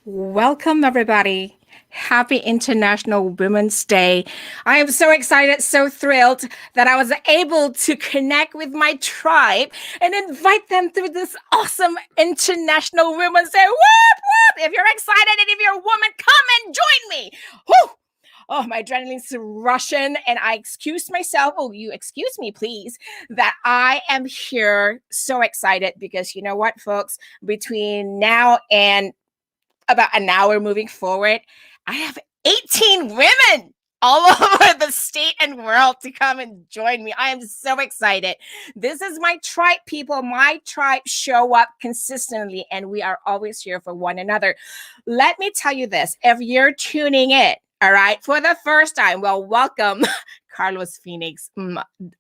Welcome, everybody. Happy International Women's Day. I am so excited, so thrilled that I was able to connect with my tribe and invite them through this awesome International Women's Day. Whoop, whoop. If you're excited and if you're a woman, come and join me. Whew. Oh, my adrenaline's rushing, and I excuse myself. Oh, you excuse me, please, that I am here so excited because you know what, folks? Between now and about an hour moving forward, I have 18 women all over the state and world to come and join me. I am so excited. This is my tribe, people. My tribe show up consistently, and we are always here for one another. Let me tell you this, if you're tuning in, all right, for the first time, well, welcome. Carlos Phoenix.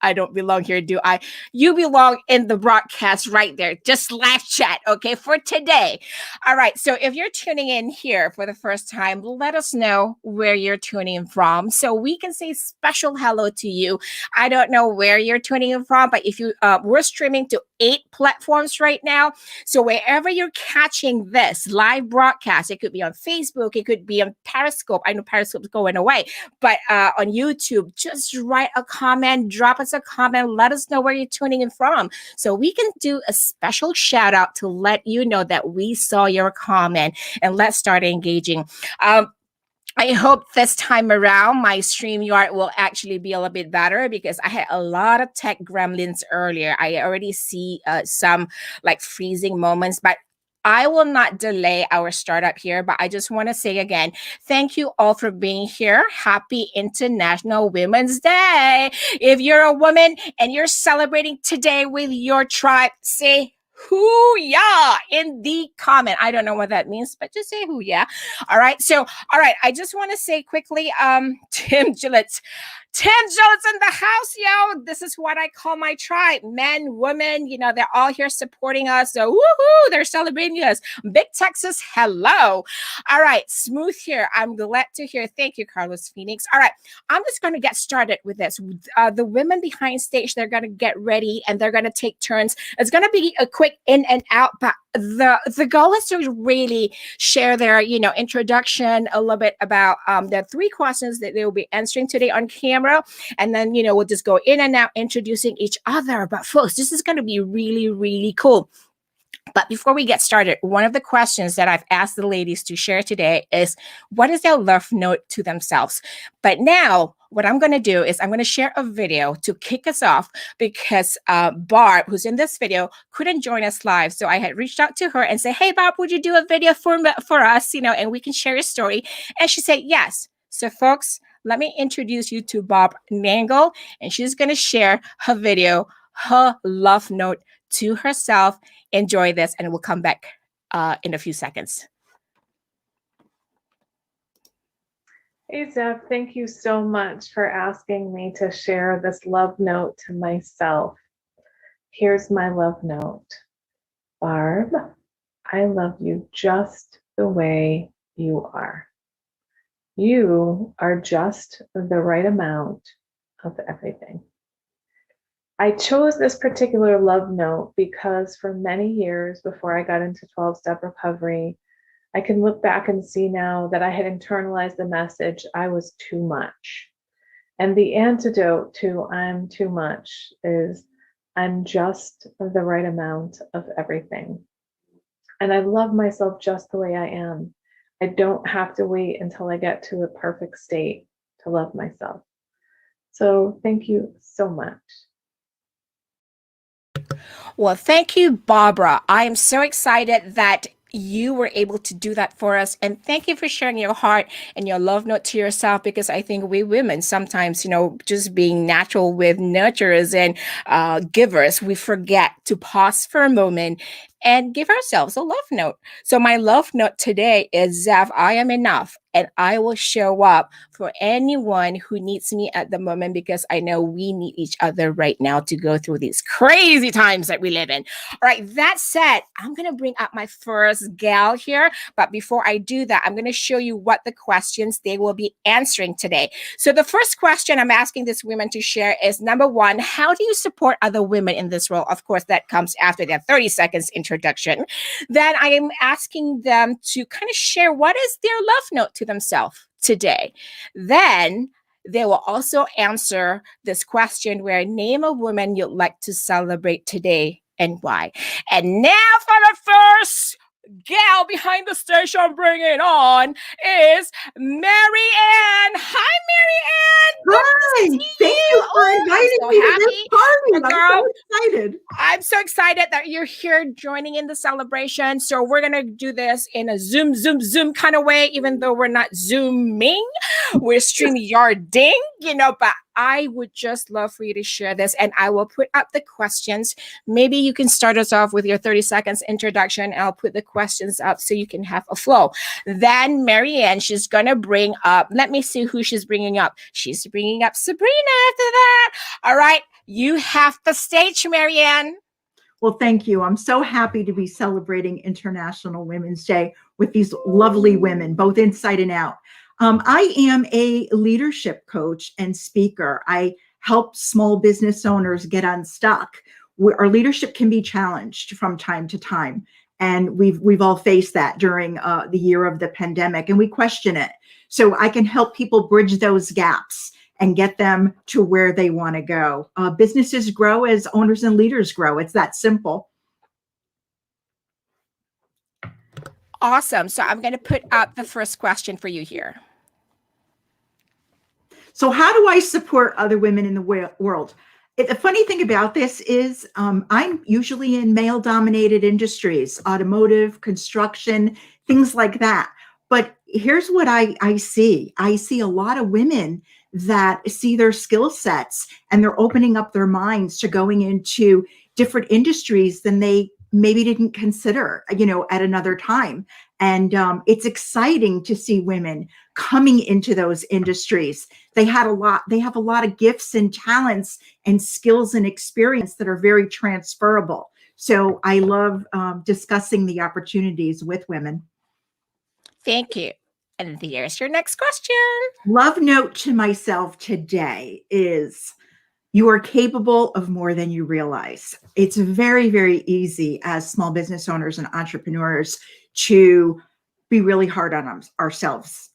I don't belong here, do I? You belong in the broadcast right there. Just live chat, okay, for today. All right. So if you're tuning in here for the first time, let us know where you're tuning in from so we can say special hello to you. I don't know where you're tuning in from, but if you we're streaming to 8 platforms right now. So wherever you're catching this live broadcast, it could be on Facebook, it could be on Periscope. I know Periscope's going away, but on YouTube, just write a comment, drop us a comment, let us know where you're tuning in from so we can do a special shout out to let you know that we saw your comment, and let's start engaging. I hope this time around my StreamYard will actually be a little bit better because I had a lot of tech gremlins earlier. I already see some like freezing moments, but I will not delay our startup here, but I just want to say again, thank you all for being here. Happy International Women's Day. If you're a woman and you're celebrating today with your tribe, say hoo-yah in the comment. I don't know what that means, but just say hoo-yah. All right. So, all right. I just want to say quickly, Tim Gillett's in the house, yo. This is what I call my tribe. Men, women, you know, they're all here supporting us. So woohoo, they're celebrating us. Big Texas, hello. All right, smooth here. I'm glad to hear. Thank you, Carlos Phoenix. All right, I'm just going to get started with this. The women behind stage, they're going to get ready and they're going to take turns. It's going to be a quick in and out, but the goal is to really share their introduction, a little bit about the 3 questions that they will be answering today on camera, and then we'll just go in and out introducing each other. But folks, this is going to be really, really cool. But before we get started, one of the questions that I've asked the ladies to share today is, what is their love note to themselves? But now, what I'm going to do is I'm going to share a video to kick us off because Barb, who's in this video, couldn't join us live. So I had reached out to her and said, hey, Barb, would you do a video for us, and we can share your story? And she said, yes. So folks, let me introduce you to Barb Nangle, and she's going to share her video, her love note to herself. Enjoy this, and we'll come back in a few seconds. Hey, Zeph, thank you so much for asking me to share this love note to myself. Here's my love note. Barb, I love you just the way you are. You are just the right amount of everything. I chose this particular love note because for many years before I got into 12-step recovery, I can look back and see now that I had internalized the message I was too much. And the antidote to I'm too much is I'm just the right amount of everything. And I love myself just the way I am. I don't have to wait until I get to a perfect state to love myself. So thank you so much. Well, thank you, Barbara. I am so excited that you were able to do that for us. And thank you for sharing your heart and your love note to yourself, because I think we women sometimes, just being natural with nurturers and givers, we forget to pause for a moment and give ourselves a love note. So my love note today is, Zev, I am enough, and I will show up for anyone who needs me at the moment, because I know we need each other right now to go through these crazy times that we live in. All right, that said, I'm going to bring up my first gal here. But before I do that, I'm going to show you what the questions they will be answering today. So the first question I'm asking this women to share is, number 1, how do you support other women in this role? Of course, that comes after their 30 seconds introduction. introduction, then I am asking them to kind of share what is their love note to themselves today. Then they will also answer this question where name a woman you'd like to celebrate today and why. And now for the first gal behind the station bringing on is Mary Ann. Hi, Mary Ann. Hi, thank you for inviting so me to happy. this party. Girl, I'm so excited. I'm so excited that you're here joining in the celebration. So we're going to do this in a Zoom kind of way, even though we're not Zooming. We're StreamYarding, but I would just love for you to share this, and I will put up the questions. Maybe you can start us off with your 30 seconds introduction. I'll put the questions up so you can have a flow. Then Marianne, she's going to bring up, let me see who she's bringing up. She's bringing up Sabrina after that. All right. You have the stage, Marianne. Well, thank you. I'm so happy to be celebrating International Women's Day with these lovely women, both inside and out. I am a leadership coach and speaker. I help small business owners get unstuck. Our leadership can be challenged from time to time, and we've all faced that during the year of the pandemic, and we question it. So I can help people bridge those gaps and get them to where they want to go. Businesses grow as owners and leaders grow. It's that simple. Awesome. So I'm going to put up the first question for you here. So how do I support other women in the world? The funny thing about this is I'm usually in male-dominated industries, automotive, construction, things like that. But here's what I see. I see a lot of women that see their skill sets and they're opening up their minds to going into different industries than they maybe didn't consider, at another time. And it's exciting to see women coming into those industries. They have a lot of gifts and talents and skills and experience that are very transferable. So I love discussing the opportunities with women. Thank you. And here's your next question. Love note to myself today is you are capable of more than you realize. It's very, very easy as small business owners and entrepreneurs to be really hard on ourselves.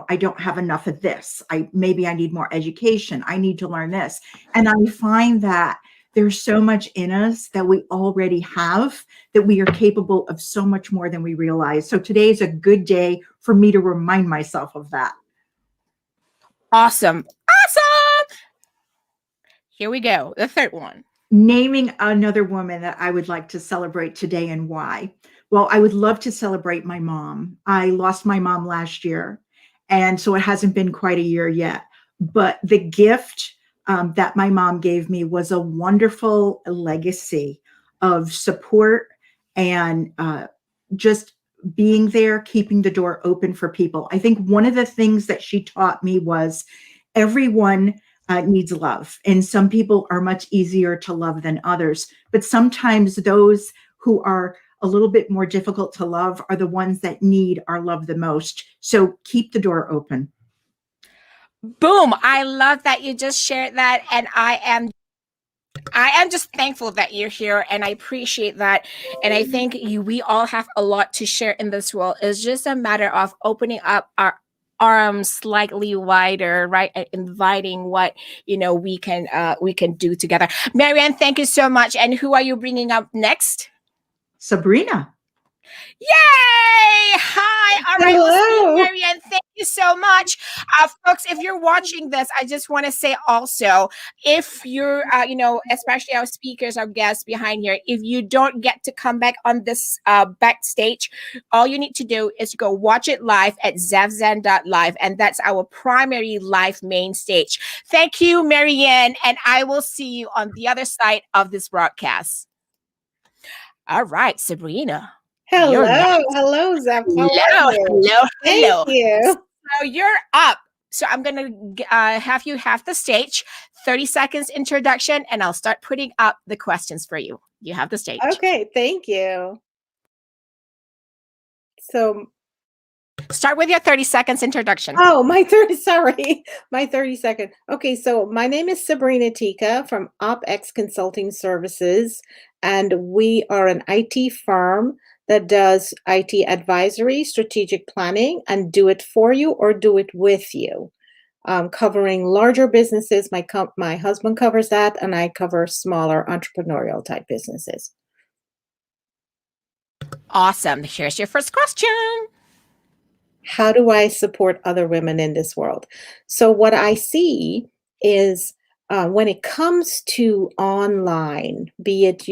I don't have enough of this. Maybe I need more education. I need to learn this. And I find that there's so much in us that we already have, that we are capable of so much more than we realize. So today is a good day for me to remind myself of that. Awesome. Here we go. The third one. Naming another woman that I would like to celebrate today and why. Well, I would love to celebrate my mom. I lost my mom last year, and so it hasn't been quite a year yet. But the gift that my mom gave me was a wonderful legacy of support and just being there, keeping the door open for people. I think one of the things that she taught me was everyone needs love. And some people are much easier to love than others. But sometimes those who are a little bit more difficult to love are the ones that need our love the most. So keep the door open. Boom. I love that you just shared that. And I am just thankful that you're here, and I appreciate that. And I think we all have a lot to share in this world. It's just a matter of opening up our arms slightly wider, right? And inviting what we can do together. Marianne, thank you so much. And who are you bringing up next? Sabrina. Yay! Hi. All right. Hello. Marianne, thank you so much. Folks, if you're watching this, I just want to say also, if you're, especially our speakers, our guests behind here, if you don't get to come back on this backstage, all you need to do is go watch it live at zevzen.live, and that's our primary live main stage. Thank you, Marianne, and I will see you on the other side of this broadcast. All right, Sabrina. Hello, Zep. Hello. Thank you. So you're up. So I'm going to have you have the stage, 30 seconds introduction, and I'll start putting up the questions for you. You have the stage. Okay, thank you. So Start with your 30 seconds introduction. Oh, sorry, my 30-second. Okay, so my name is Sabrina Tika from OpEx Consulting Services, and we are an IT firm that does IT advisory, strategic planning, and do it for you or do it with you. Covering larger businesses, my husband covers that, and I cover smaller entrepreneurial type businesses. Awesome. Here's your first question. How do I support other women in this world? So what I see is when it comes to online, be it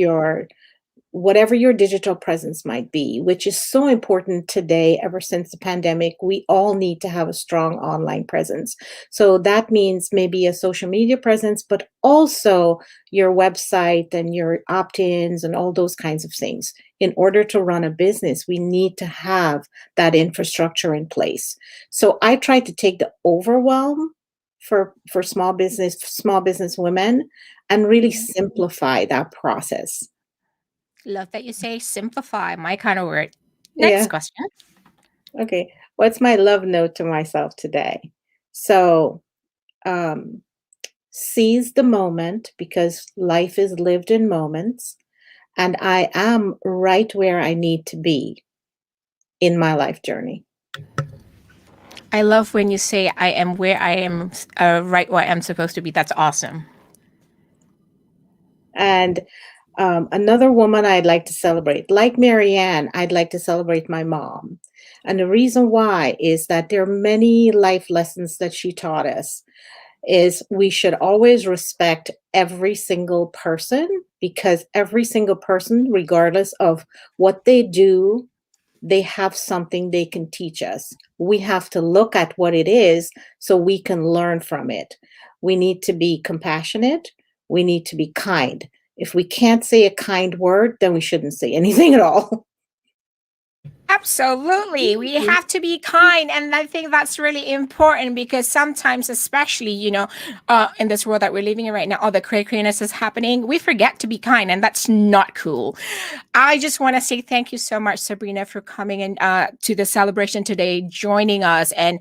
whatever your digital presence might be, which is so important today, ever since the pandemic, we all need to have a strong online presence. So that means maybe a social media presence, but also your website and your opt-ins and all those kinds of things. In order to run a business, we need to have that infrastructure in place. So I try to take the overwhelm for small business women and really simplify that process. Love that you say simplify, my kind of word. Next Yeah. question. Okay. What's my love note to myself today? So, seize the moment because life is lived in moments, and I am right where I need to be in my life journey. I love when you say I am where I am, right where I'm supposed to be. That's awesome. And another woman I'd like to celebrate, like Marianne, I'd like to celebrate my mom. And the reason why is that there are many life lessons that she taught us. Is we should always respect every single person because every single person, regardless of what they do, they have something they can teach us. We have to look at what it is so we can learn from it. We need to be compassionate. We need to be kind. If we can't say a kind word, then we shouldn't say anything at all. Absolutely. We have to be kind. And I think that's really important because sometimes, especially, in this world that we're living in right now, all the craziness is happening. We forget to be kind, and that's not cool. I just want to say thank you so much, Sabrina, for coming in to the celebration today, joining us and,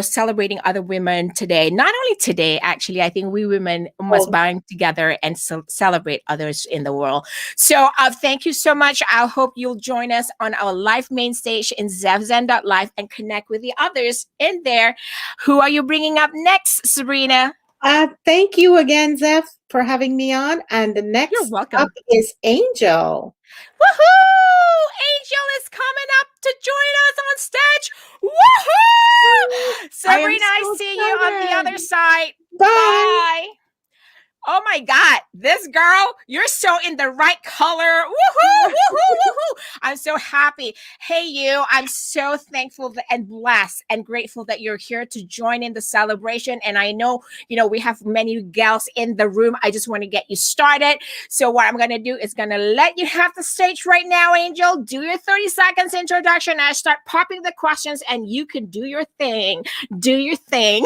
celebrating other women today. Not only today, actually, I think we women must bind together and celebrate others in the world. So thank you so much. I hope you'll join us on our live main stage in zevzen.live and connect with the others in there. Who are you bringing up next, Sabrina? Thank you again, Zeph, for having me on. And the next You're welcome. up is Angel. Woohoo! Angel is coming up to join us on stage. Woohoo! Sabrina, I see you on the other side. Bye. Bye. Oh my God, this girl, you're so in the right color. Woohoo, woohoo, woohoo. I'm so happy. Hey, you, I'm so thankful and blessed and grateful that you're here to join in the celebration. And I know, we have many gals in the room. I just want to get you started. So what I'm going to do is going to let you have the stage right now, Angel. Do your 30 seconds introduction. I start popping the questions and you can do your thing. Do your thing.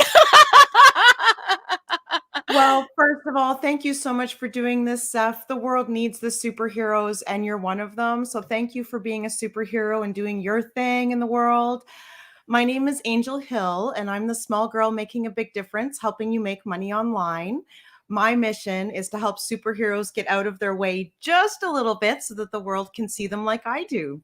Well, first of all, thank you so much for doing this, Zeph. The world needs the superheroes, and you're one of them. So thank you for being a superhero and doing your thing in the world. My name is Angel Hill, and I'm the small girl making a big difference, helping you make money online. My mission is to help superheroes get out of their way just a little bit so that the world can see them like I do.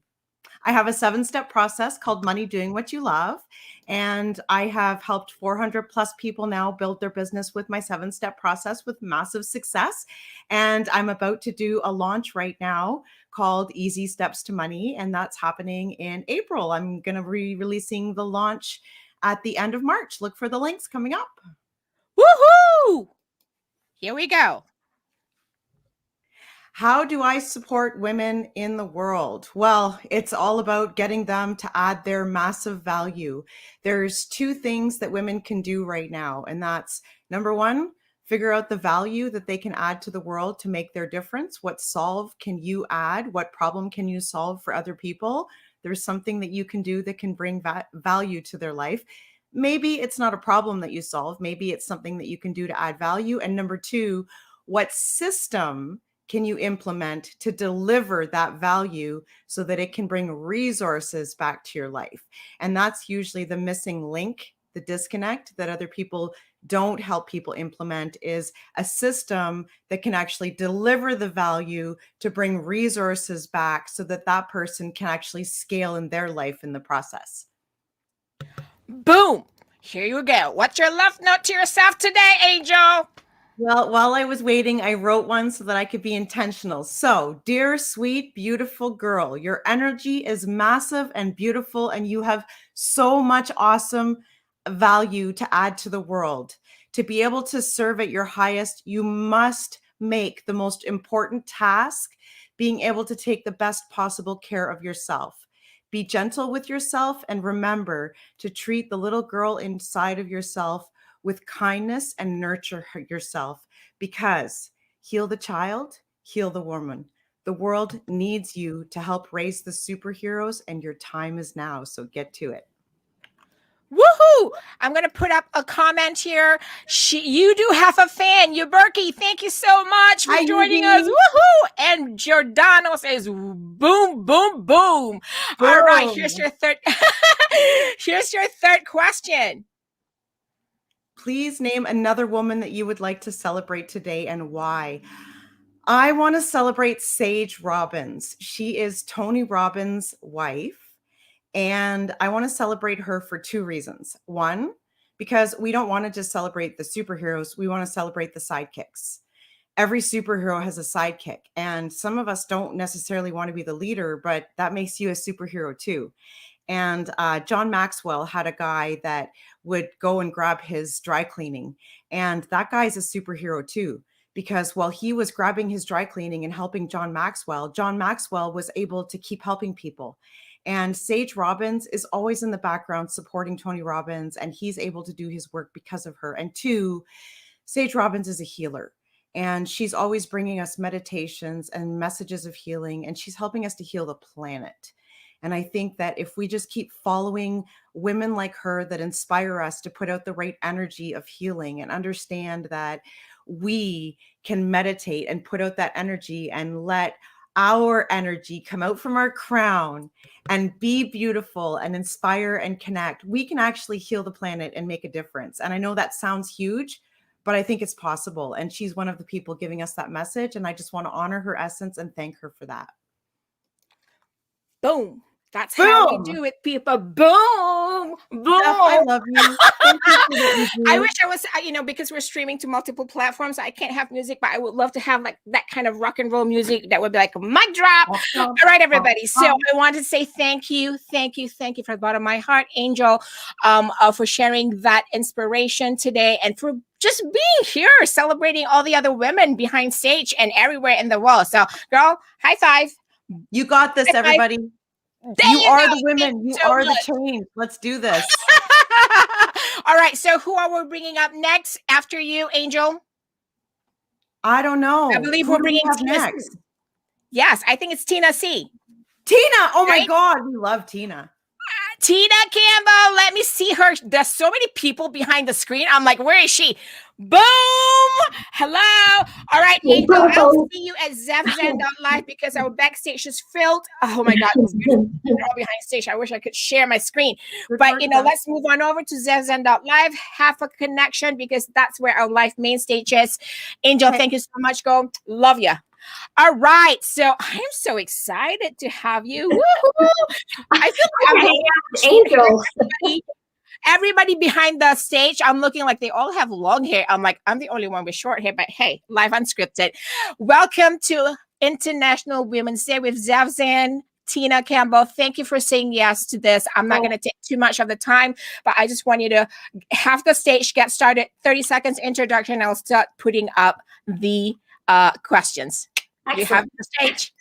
I have a 7-step process called Money Doing What You Love. And I have helped 400 plus people now build their business with my 7-step process with massive success. And I'm about to do a launch right now called Easy Steps to Money. And that's happening in April. I'm going to be releasing the launch at the end of March. Look for the links coming up. Woohoo! Here we go. How do I support women in the world? Well, it's all about getting them to add their massive value. There's 2 things that women can do right now, and that's number 1, figure out the value that they can add to the world to make their difference. What solve can you add? What problem can you solve for other people? There's something that you can do that can bring value to their life. Maybe it's not a problem that you solve. Maybe it's something that you can do to add value. And number 2, what system can you implement to deliver that value so that it can bring resources back to your life? And that's usually the missing link, the disconnect that other people don't help people implement, is a system that can actually deliver the value to bring resources back so that that person can actually scale in their life in the process. Boom. Here you go. What's your love note to yourself today, Angel? Well, while I was waiting, I wrote one so that I could be intentional. So, dear, sweet, beautiful girl, your energy is massive and beautiful, and you have so much awesome value to add to the world. To be able to serve at your highest, you must make the most important task being able to take the best possible care of yourself. Be gentle with yourself and remember to treat the little girl inside of yourself with kindness and nurture yourself, because heal the child, heal the woman. The world needs you to help raise the superheroes, and your time is now. So get to it. Woohoo! I'm going to put up a comment here. You do have a fan. You Berkey, thank you so much for joining us. Woohoo! And Giordano says, boom, boom, boom. All right, here's your third. Here's your third question. Please name another woman that you would like to celebrate today and why. I want to celebrate Sage Robbins. She is Tony Robbins' wife. And I want to celebrate her for two reasons. One, because we don't want to just celebrate the superheroes. We want to celebrate the sidekicks. Every superhero has a sidekick. And some of us don't necessarily want to be the leader, but that makes you a superhero too. And John Maxwell had a guy that would go and grab his dry cleaning. And that guy's a superhero too, because while he was grabbing his dry cleaning and helping John Maxwell was able to keep helping people. And Sage Robbins is always in the background supporting Tony Robbins, and he's able to do his work because of her. And two, Sage Robbins is a healer. And she's always bringing us meditations and messages of healing, and she's helping us to heal the planet. And I think that if we just keep following women like her that inspire us to put out the right energy of healing and understand that we can meditate and put out that energy and let our energy come out from our crown and be beautiful and inspire and connect, we can actually heal the planet and make a difference. And I know that sounds huge, but I think it's possible. And she's one of the people giving us that message. And I just want to honor her essence and thank her for that. Boom. That's how we do it, people. Boom. Boom. Steph, I love you. Thank you for what you do. I wish I was, because we're streaming to multiple platforms, I can't have music, but I would love to have like that kind of rock and roll music that would be like a mic drop. All right, everybody. So I want to say thank you from the bottom of my heart, Angel, for sharing that inspiration today and for just being here, celebrating all the other women behind stage and everywhere in the world. So, girl, high five. You got this, everybody. You are the women. You are the change. Let's do this. All right. So who are we bringing up next after you, Angel? I don't know. I believe we're bringing Tina next. C. Yes, I think it's Tina C. Tina. Oh my God. We love Tina. Tina Campbell. Let me see her. There's so many people behind the screen. I'm like, where is she? Boom. Hello. All right, Angel. I'll see you at ZevZen.live because our backstage is filled. Oh my God. They're all behind stage. I wish I could share my screen. But, let's move on over to ZevZen.live. Have a connection because that's where our live main stage is. Angel, thank you so much. Go. Love you. All right, so I'm so excited to have you. Woo-hoo. I feel like Angel. Everybody behind the stage, I'm looking like they all have long hair. I'm like, I'm the only one with short hair, but hey, live unscripted. Welcome to International Women's Day with ZevZen. Tina Campbell, thank you for saying yes to this. I'm not going to take too much of the time, but I just want you to have the stage get started. 30 seconds introduction. I'll start putting up the questions. Excellent. You have the stage.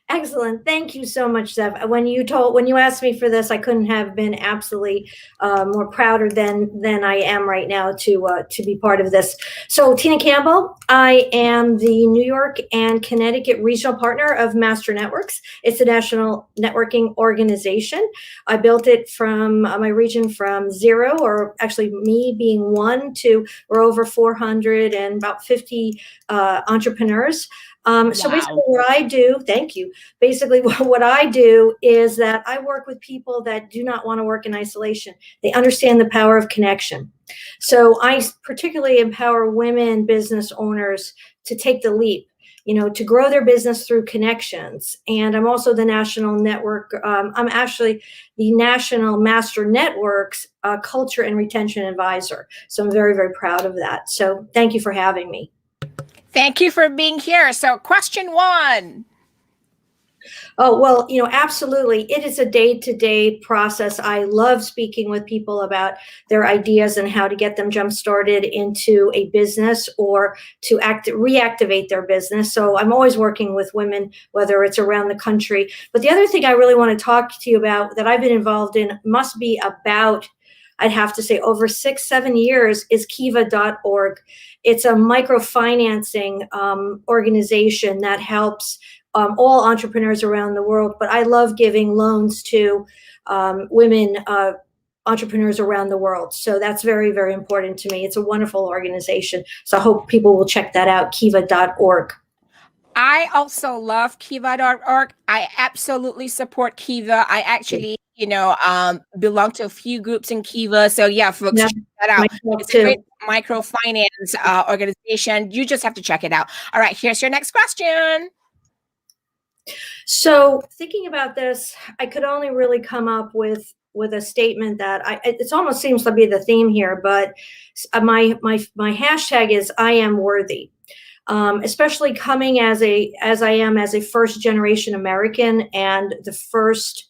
Excellent. Thank you so much, Zev. When you asked me for this, I couldn't have been absolutely more prouder than I am right now to be part of this. So Tina Campbell, I am the New York and Connecticut regional partner of Master Networks. It's a national networking organization. I built it from my region from zero, or actually me being one, to we're over 400 and about 50 entrepreneurs. So basically Wow. what I do, thank you. Basically what I do is that I work with people that do not want to work in isolation. They understand the power of connection. So I particularly empower women business owners to take the leap, to grow their business through connections. And I'm also the national network. I'm actually the National Master Network's Culture and Retention Advisor. So I'm very, very proud of that. So thank you for having me. Thank you for being here. So question 1. Oh, well, absolutely. It is a day-to-day process. I love speaking with people about their ideas and how to get them jump-started into a business or to reactivate their business. So I'm always working with women, whether it's around the country. But the other thing I really want to talk to you about that I've been involved in must be about, I'd have to say, over 6-7 years, is kiva.org. It's a microfinancing organization that helps all entrepreneurs around the world. But I love giving loans to women entrepreneurs around the world. So that's very, very important to me. It's a wonderful organization. So I hope people will check that out, kiva.org. I also love kiva.org. I absolutely support Kiva. I actually, belong to a few groups in Kiva. So yeah, folks, Yeah, check that out. myself It's a great too. microfinance organization. You just have to check it out. All right, here's your next question. So thinking about this, I could only really come up with a statement that it almost seems to be the theme here, but my hashtag is I am worthy. Especially coming as I am as a first generation American and the first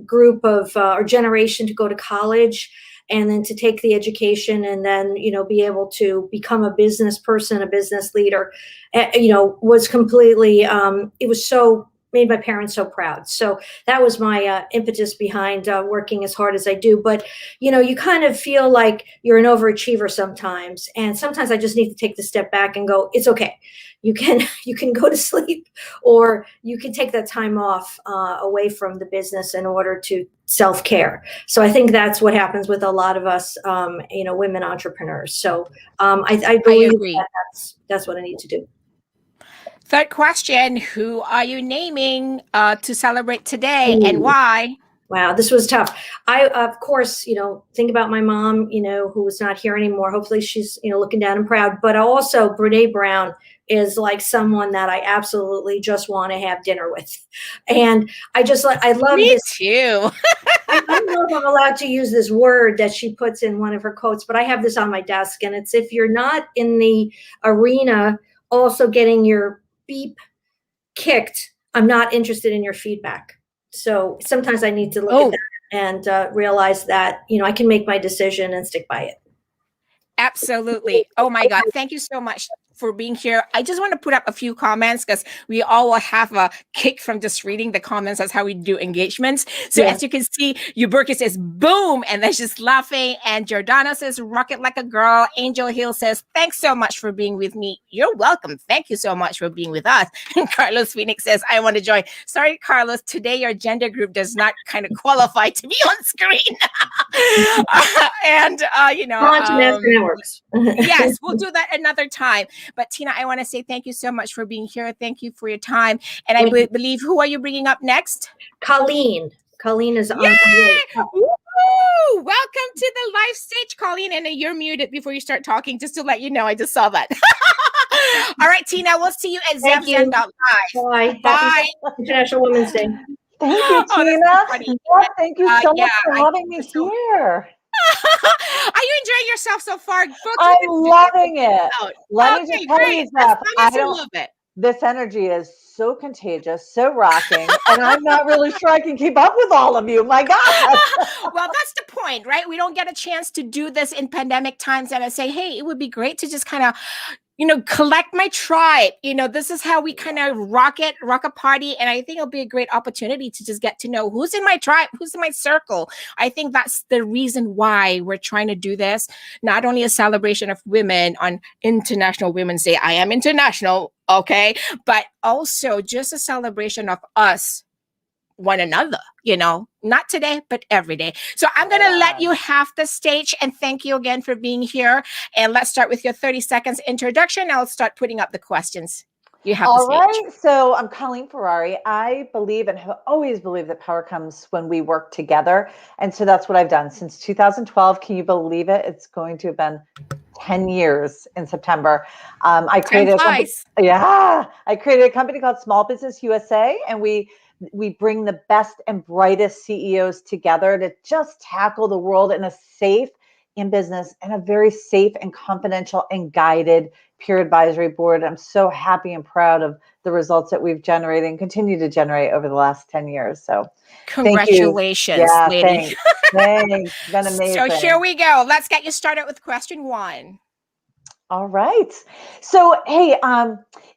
group of or generation to go to college and then to take the education and then be able to become a business person, a business leader, was completely it was so made my parents so proud. So that was my impetus behind working as hard as I do. But you kind of feel like you're an overachiever sometimes, and sometimes I just need to take the step back and go, it's okay. You can go to sleep, or you can take that time off away from the business in order to self-care. So I think that's what happens with a lot of us, women entrepreneurs. So I believe agree. that's what I need to do. Third question, who are you naming to celebrate today and why? Wow, this was tough. I, of course, think about my mom, who is not here anymore. Hopefully she's, looking down and proud. But also Brene Brown is like someone that I absolutely just want to have dinner with. And I love Me this. too. I don't know if I'm allowed to use this word that she puts in one of her quotes, but I have this on my desk. And it's, if you're not in the arena also getting your beep kicked, I'm not interested in your feedback. So sometimes I need to look at that and realize that, I can make my decision and stick by it. Absolutely. Oh my God. Thank you so much for being here. I just want to put up a few comments because we all will have a kick from just reading the comments. That's how we do engagements. So as you can see, Uberka says, boom. And then she's laughing. And Jordana says, rocket like a girl. Angel Hill says, thanks so much for being with me. You're welcome. Thank you so much for being with us. And Carlos Phoenix says, I want to join. Sorry, Carlos, today your gender group does not kind of qualify to be on screen. Networks. Yes, we'll do that another time. But Tina, I want to say thank you so much for being here. Thank you for your time. And I believe, who are you bringing up next? Colleen. Colleen is on. Yay! Woo! Welcome to the live stage, Colleen. And you're muted before you start talking, just to let you know. I just saw that. All right, Tina, we'll see you at ZevZen.live. Bye. Bye. Happy International Women's Day. Thank you, Tina. Yeah, thank you so much for having me here. Are you enjoying yourself so far? Folks, I'm loving it. Let me just tell great. you, Zeph, I love it. This energy is so contagious, so rocking, and I'm not really sure I can keep up with all of you. My God. Well, that's the point, right? We don't get a chance to do this in pandemic times, and I say, hey, it would be great to just kind of collect my tribe. This is how we kind of rock a party. And I think it'll be a great opportunity to just get to know who's in my tribe, who's in my circle. I think that's the reason why we're trying to do this. Not only a celebration of women on International Women's Day. I am international, okay? But also just a celebration of us, one another, not today, but every day. So I'm going to let you have the stage, and thank you again for being here. And let's start with your 30 seconds introduction. I'll start putting up the questions. You have the All stage. right. So I'm Colleen Ferrari. I believe and have always believed that power comes when we work together. And so that's what I've done since 2012. Can you believe it? It's going to have been 10 years in September. I Time created a company. flies. Yeah, I created a company called Small Business USA, and we bring the best and brightest CEOs together to just tackle the world in a safe in business and a very safe and confidential and guided peer advisory board. I'm so happy and proud of the results that we've generated and continue to generate over the last 10 years. So thank you. Congratulations, Yeah, lady. thanks. Thanks. It's been So amazing. here we go. Let's get you started with question 1. All right. So, hey,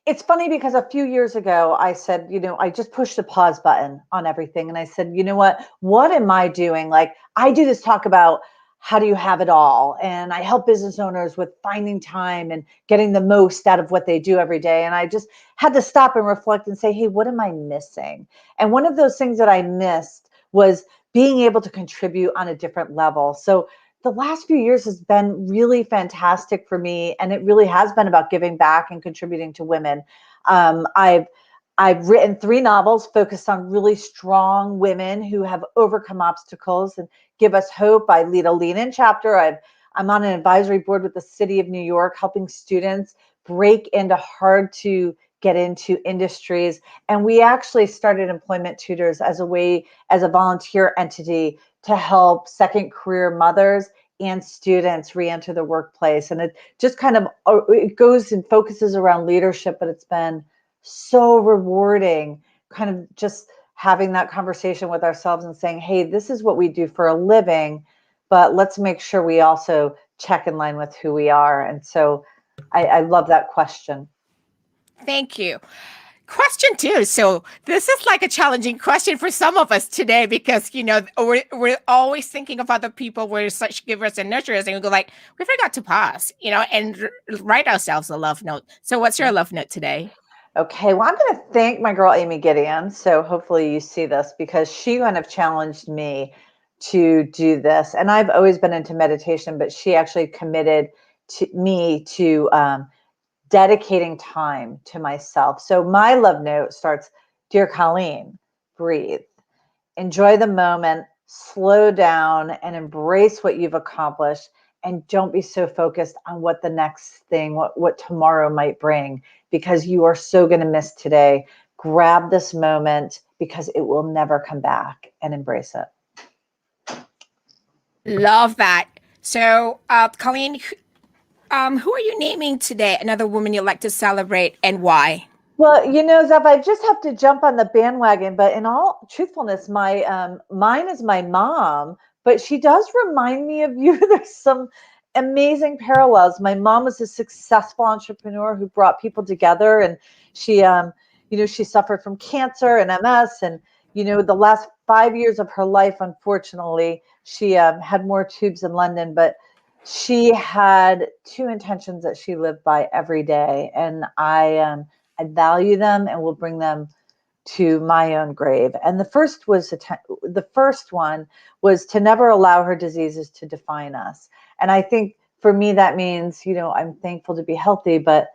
it's funny because a few years ago I said, I just pushed the pause button on everything. And I said, you know what am I doing? Like, I do this talk about how do you have it all? And I help business owners with finding time and getting the most out of what they do every day. And I just had to stop and reflect and say, hey, what am I missing? And one of those things that I missed was being able to contribute on a different level. So the last few years has been really fantastic for me, and it really has been about giving back and contributing to women. I've written 3 novels focused on really strong women who have overcome obstacles and give us hope. I lead a Lean In chapter. I'm on an advisory board with the City of New York, helping students break into hard to get into industries. And we actually started Employment Tutors as a volunteer entity to help second career mothers and students re-enter the workplace. And it just it goes and focuses around leadership, but it's been so rewarding kind of just having that conversation with ourselves and saying, hey, this is what we do for a living, but let's make sure we also check in line with who we are. And so I love that question. Thank you. Question 2. So this is like a challenging question for some of us today because, we're always thinking of other people. We're such givers and nurturers, and we go like, we forgot to pause, and write ourselves a love note. So what's your love note today? Okay, well, I'm going to thank my girl, Amy Gideon. So hopefully you see this because she kind of challenged me to do this. And I've always been into meditation, but she actually committed me to dedicating time to myself. So my love note starts, Dear Colleen, breathe, enjoy the moment, slow down, and embrace what you've accomplished. And don't be so focused on what the next thing, what tomorrow might bring, because you are so going to miss today. Grab this moment because it will never come back, and embrace it. Love that. So, Colleen, who are you naming today? Another woman you'd like to celebrate, and why? Well, Zeph, I just have to jump on the bandwagon, but in all truthfulness, mine is my mom, but she does remind me of you. There's some amazing parallels. My mom was a successful entrepreneur who brought people together, and she, she suffered from cancer and MS, and the last 5 years of her life, unfortunately, she had more tubes in London, but she had 2 intentions that she lived by every day, and I value them and will bring them to my own grave. And the first one was to never allow her diseases to define us. And I think for me that means, I'm thankful to be healthy, but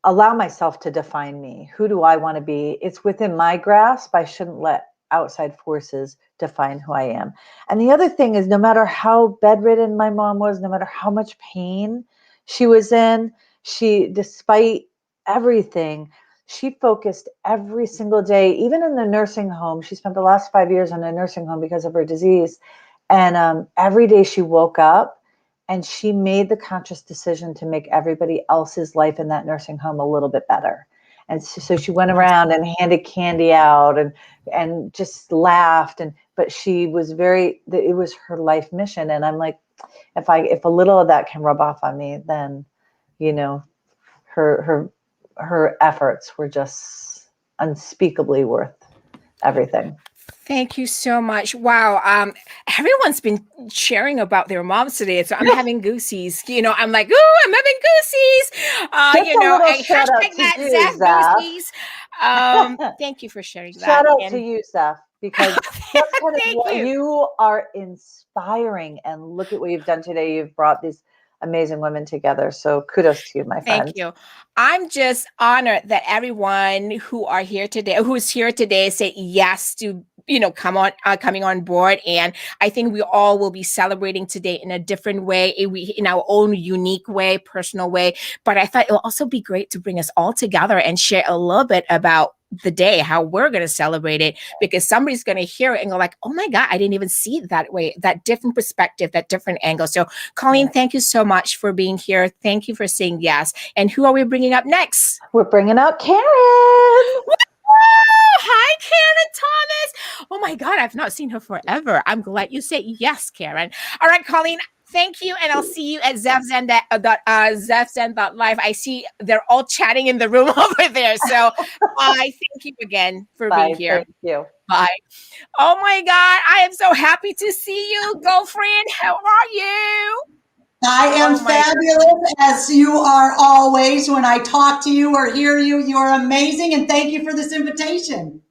allow myself to define me. Who do I want to be? It's within my grasp. I shouldn't let outside forces define who I am. And the other thing is, no matter how bedridden my mom was, no matter how much pain she was in, despite everything, she focused every single day, even in the nursing home. She spent the last 5 years in a nursing home because of her disease. And every day she woke up and she made the conscious decision to make everybody else's life in that nursing home a little bit better. And so she went around and handed candy out and just laughed. But she was it was her life mission. And I'm like, if a little of that can rub off on me, then, her efforts were just unspeakably worth everything. Thank you so much. Wow. Everyone's been sharing about their moms today. So I'm having goosies. I'm like, ooh, I'm having goosies. Just a little And shout out hashtag to that you, Zeph Zeph. goosies. Thank you for sharing that. Shout out And to you, Zeph, because that's kind of thank what you. you are inspiring. And look at what you've done today. You've brought these amazing women together. So kudos to you, my friend. Thank you. I'm just honored that everyone who's here today said yes to, coming on board. And I think we all will be celebrating today in a different way, in our own unique way, personal way. But I thought it will also be great to bring us all together and share a little bit about the day, how we're going to celebrate it, because somebody's going to hear it and go like, oh my God, I didn't even see it that way, that different perspective, that different angle. So Colleen, thank you so much for being here. Thank you for saying yes. And who are we bringing up next? We're bringing out Karen. Hi, Karen Thomas. Oh my God, I've not seen her forever. I'm glad you said yes, Karen. All right, Colleen, thank you. And I'll see you at zevzen.live. I see they're all chatting in the room over there. So I thank you again for being here. Thank you. Bye. Oh my God, I am so happy to see you, girlfriend. How are you? I am fabulous, as you are always. When I talk to you or hear you, you're amazing. And thank you for this invitation.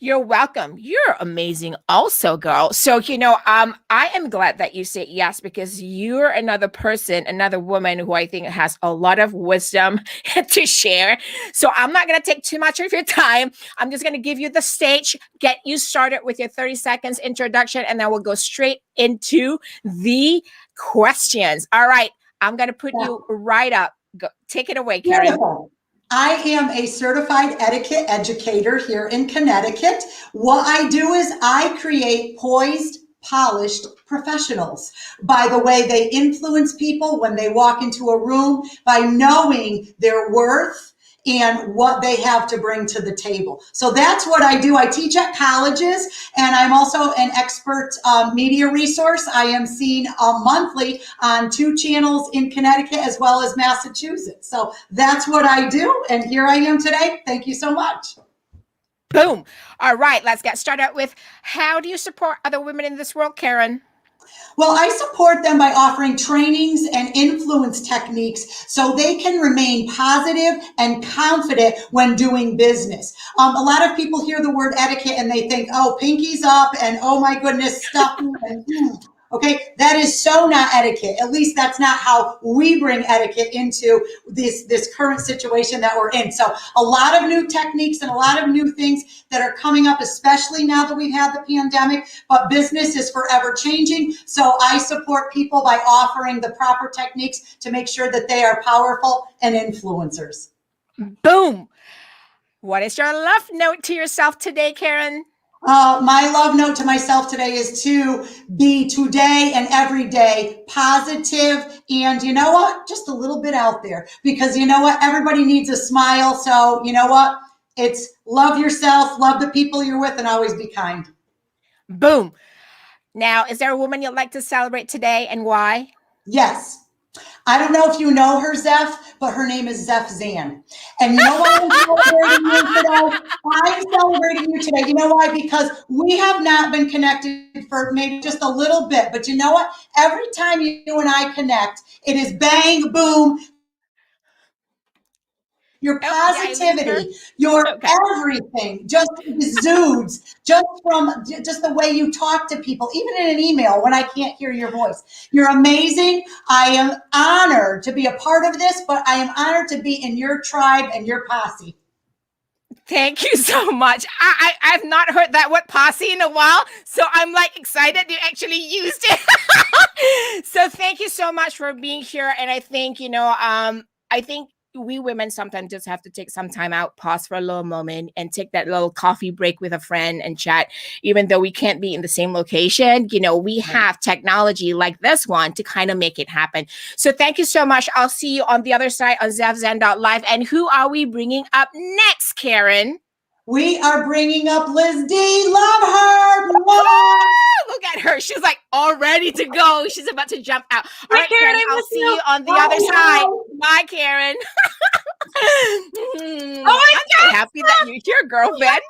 You're welcome. You're amazing also, girl. So, I am glad that you said yes, because you're another person, another woman who I think has a lot of wisdom to share. So I'm not going to take too much of your time. I'm just going to give you the stage, get you started with your 30 seconds introduction, and then we'll go straight into the questions. All right. I'm going to put you right up. Go, take it away, Karen. Beautiful. I am a certified etiquette educator here in Connecticut. What I do is I create poised, polished professionals by the way they influence people when they walk into a room, by knowing their worth and what they have to bring to the table. So that's what I do. I teach at colleges, and I'm also an expert media resource. I am seen monthly on 2 channels in Connecticut as well as Massachusetts. So that's what I do, and here I am today. Thank you so much. Boom. All right, let's get started with, how do you support other women in this world, Karen? Well, I support them by offering trainings and influence techniques so they can remain positive and confident when doing business. A lot of people hear the word etiquette and they think, oh, pinkies up and oh my goodness, stuff. Okay, that is so not etiquette. At least that's not how we bring etiquette into this current situation that we're in. So a lot of new techniques and a lot of new things that are coming up, especially now that we've had the pandemic, but business is forever changing. So I support people by offering the proper techniques to make sure that they are powerful and influencers. Boom. What is your love note to yourself today, Karen? My love note to myself today is to be today and every day positive, and you know what? Just a little bit out there, because you know what? Everybody needs a smile. So you know what? It's love yourself, love the people you're with, and always be kind. Boom. Now, is there a woman you'd like to celebrate today, and why? Yes. I don't know if you know her, Zeph, but her name is Zeph Zan. And you know why I'm celebrating you today? I'm celebrating you today. You know why? Because we have not been connected for maybe just a little bit. But you know what? Every time you and I connect, it is bang, boom. Your positivity, your everything just exudes just from just the way you talk to people, even in an email when I can't hear your voice. You're amazing. I am honored to be a part of this, but I am honored to be in your tribe and your posse. Thank you so much. I've not heard that word posse in a while, so I'm like excited you actually used it. So thank you so much for being here. And I think, I think we women sometimes just have to take some time out, pause for a little moment, and take that little coffee break with a friend and chat. Even though we can't be in the same location, we have technology like this one to kind of make it happen. So thank you so much. I'll see you on the other side on zevzen.live. And who are we bringing up next, Karen? We are bringing up Liz D. Love her. Look at her. She's like all ready to go. She's about to jump out. All right, Karen, I'll see you on the other side. Bye, Karen. I'm so happy that you're here, girlfriend.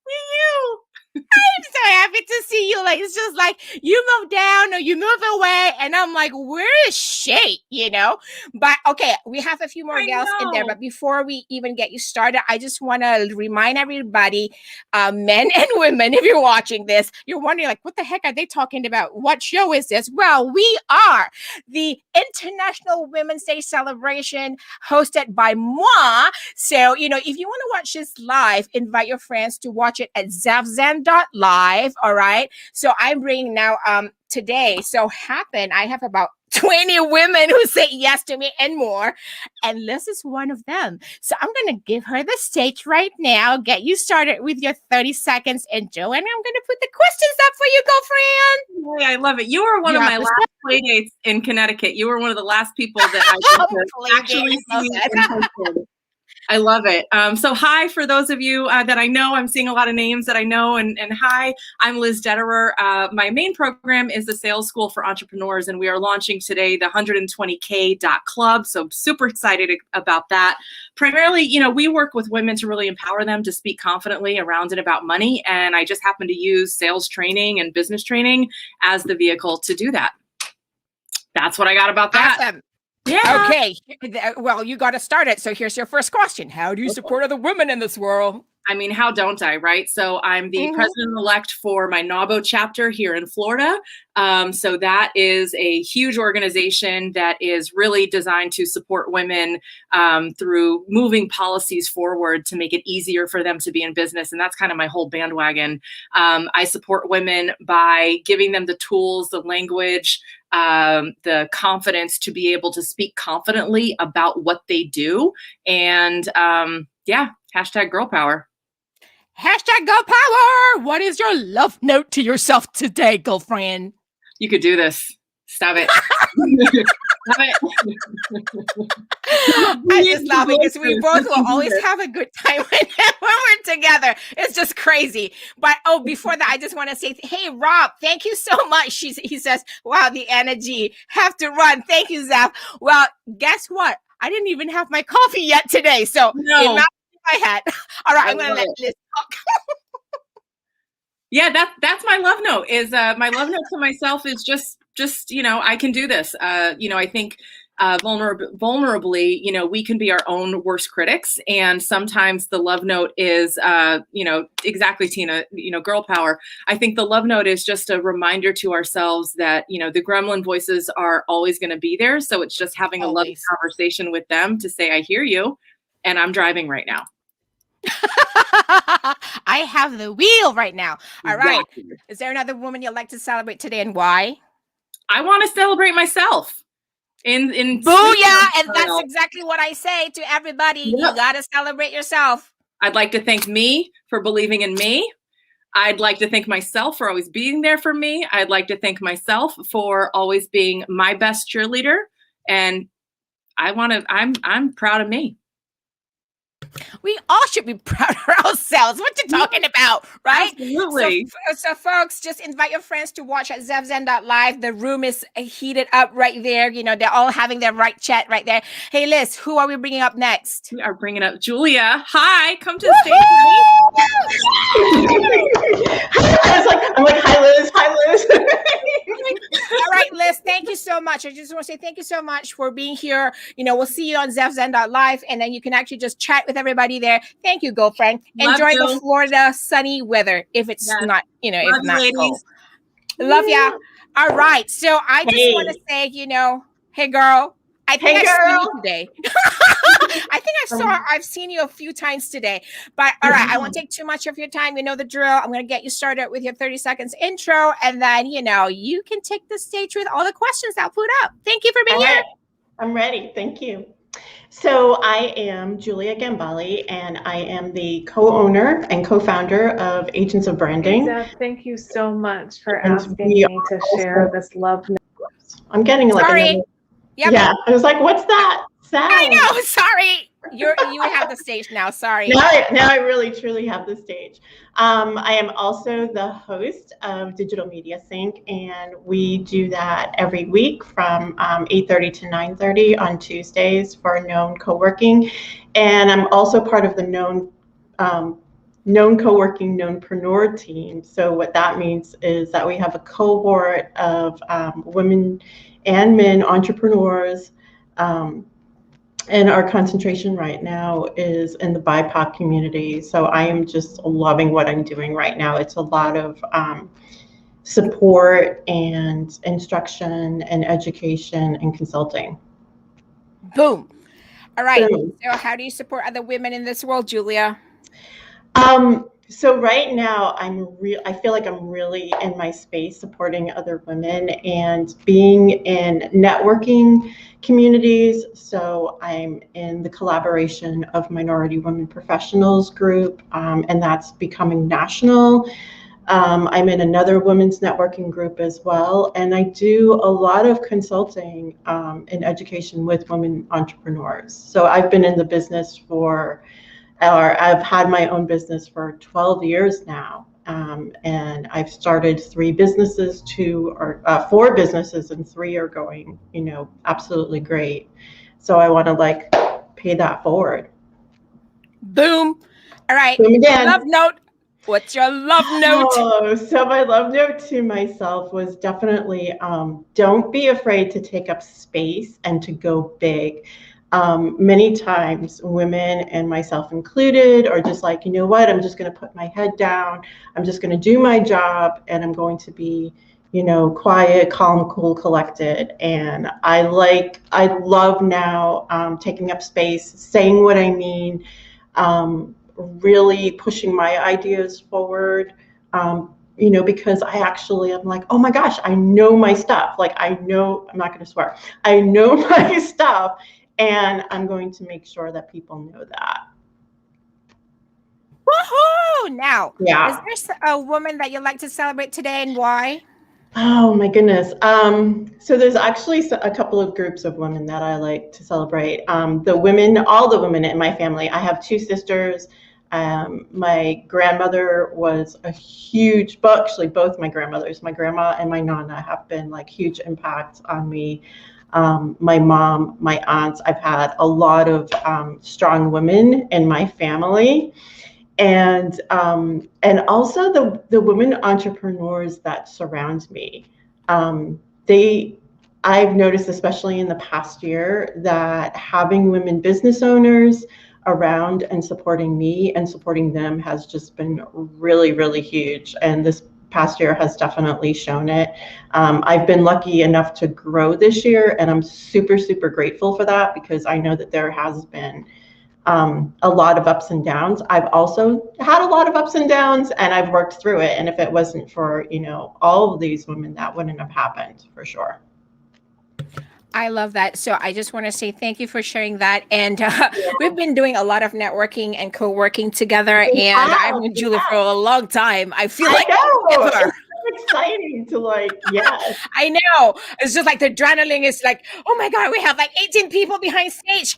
See you. I'm so happy happy to see you. Like, it's just like you move down or you move away, and I'm like, where is she? You know? But okay, we have a few more gals in there. But before we even get you started, I just want to remind everybody, men and women, if you're watching this, you're wondering, like, what the heck are they talking about? What show is this? Well, we are the International Women's Day celebration hosted by moi. So, you know, if you want to watch this live, invite your friends to watch it at zafzan.live. All right. So I'm bringing now today. So I have about 20 women who say yes to me and more. And Liz is one of them. So I'm going to give her the stage right now. Get you started with your 30 seconds. And Joanna, I'm going to put the questions up for you, girlfriend. Hey, I love it. You were one of my last play dates in Connecticut. You were one of the last people that I actually see in person. I love it. So hi, for those of you that I know, I'm seeing a lot of names that I know, and hi, I'm Liz Detterer. My main program is the Sales School for Entrepreneurs, and we are launching today the 120K.club. So super excited about that. Primarily, you know, we work with women to really empower them to speak confidently around and about money. And I just happen to use sales training and business training as the vehicle to do that. That's what I got about that. Awesome. Yeah. Okay. Well, you got to start it. So here's your first question. How do you support other women in this world? I mean, how don't I, right? So I'm the president-elect for my NAWBO chapter here in Florida. So that is a huge organization that is really designed to support women through moving policies forward to make it easier for them to be in business. And that's kind of my whole bandwagon. I support women by giving them the tools, the language, the confidence to be able to speak confidently about what they do. And yeah, hashtag girl power. Hashtag girl power. What is your love note to yourself today, girlfriend? You could do this. Stop it. Stop it. I just love it because we both will always have a good time when we're together. It's just crazy. But before that, I just want to say, hey, Rob, thank you so much. He says, wow, the energy. Have to run. Thank you, Zaf. Well, guess what? I didn't even have my coffee yet today. So no. I had. All right, I'm going to let Liz talk. Yeah, that's my love note. Is my love note to myself is just you know, I can do this. You know, I think vulnerably, you know, we can be our own worst critics, and sometimes the love note is you know, exactly, Tina, you know, girl power. I think the love note is just a reminder to ourselves that, you know, the gremlin voices are always going to be there. So it's just having a loving conversation with them to say, I hear you, and I'm driving right now. I have the wheel right now. All right. Is there another woman you'd like to celebrate today, and why? I want to celebrate myself. In Booyah! And that's exactly what I say to everybody. Yep. You got to celebrate yourself. I'd like to thank me for believing in me. I'd like to thank myself for always being there for me. I'd like to thank myself for always being my best cheerleader. And I'm proud of me. We all should be proud of ourselves. What you talking about, right? Absolutely. So folks, just invite your friends to watch at zafzan.live. The room is heated up right there. You know, they're all having their right chat right there. Hey, Liz, who are we bringing up next? We are bringing up Julia. Hi, come to the stage. I'm like, hi, Liz. Hi, Liz. All right, Liz, thank you so much. I just want to say thank you so much for being here. You know, we'll see you on zafzan.live, and then you can actually just chat with everybody there. Thank you, girlfriend. Enjoy the Florida sunny weather. If it's not, you know, if not cold. Love ya. All right. So I just want to say, you know, hey, girl. I think I've seen you today. I think I've seen you a few times today. But all right, I won't take too much of your time. You know the drill. I'm going to get you started with your 30 seconds intro. And then, you know, you can take the stage with all the questions I'll put up. Thank you for being here. I'm ready. Thank you. So I am Julia Gambale, and I am the co-owner and co-founder of Agents of Branding. Thank you so much for asking me to share this love note. I'm getting like Sorry. Yep. Yeah, I was like, what's that sound? I know, sorry. You have the stage now, sorry. Now I really, truly have the stage. I am also the host of Digital Media Sync, and we do that every week from 8:30 to 9:30 on Tuesdays for Known Co-working. And I'm also part of the Known known co-working, knownpreneur team. So what that means is that we have a cohort of women and men entrepreneurs. And our concentration right now is in the BIPOC community. So I am just loving what I'm doing right now. It's a lot of support and instruction and education and consulting. Boom. All right. Boom. So how do you support other women in this world, Julia? So right now I feel like I'm really in my space supporting other women and being in networking communities. So I'm in the collaboration of Minority Women Professionals group, and that's becoming national. I'm in another women's networking group as well. And I do a lot of consulting in education with women entrepreneurs. So I've been in the business I've had my own business for 12 years now. And I've started 4 businesses, and 3 are going, absolutely great. So I want to pay that forward. Boom. All right. Boom again. Love note. What's your love note? Oh, so my love note to myself was definitely don't be afraid to take up space and to go big. Many times women, and myself included, are just like, you know what, I'm just going to put my head down. I'm just going to do my job, and I'm going to be, quiet, calm, cool, collected. And I love now taking up space, saying what I mean, really pushing my ideas forward. Because I'm like, oh my gosh, I know my stuff. I'm not going to swear. I know my stuff. And I'm going to make sure that people know that. Woohoo! Now, Yeah. Is there a woman that you'd like to celebrate today, and why? Oh my goodness. So there's actually a couple of groups of women that I like to celebrate. All the women in my family. I have 2 sisters. My grandmother was a huge, actually both my grandmothers, my grandma and my nana, have been huge impacts on me. My mom, my aunts, I've had a lot of strong women in my family. And also the women entrepreneurs that surround me. I've noticed, especially in the past year, that having women business owners around and supporting me and supporting them has just been really, really huge. And this past year has definitely shown it. I've been lucky enough to grow this year, and I'm super, super grateful for that, because I know that there has been a lot of ups and downs. I've also had a lot of ups and downs, and I've worked through it. And if it wasn't for, all of these women, that wouldn't have happened, for sure. I love that. So I just want to say thank you for sharing that. And we've been doing a lot of networking and co-working together. And I've known Julia for a long time. I feel like it's exciting to yes. I know. It's just the adrenaline is oh my God, we have 18 people behind stage.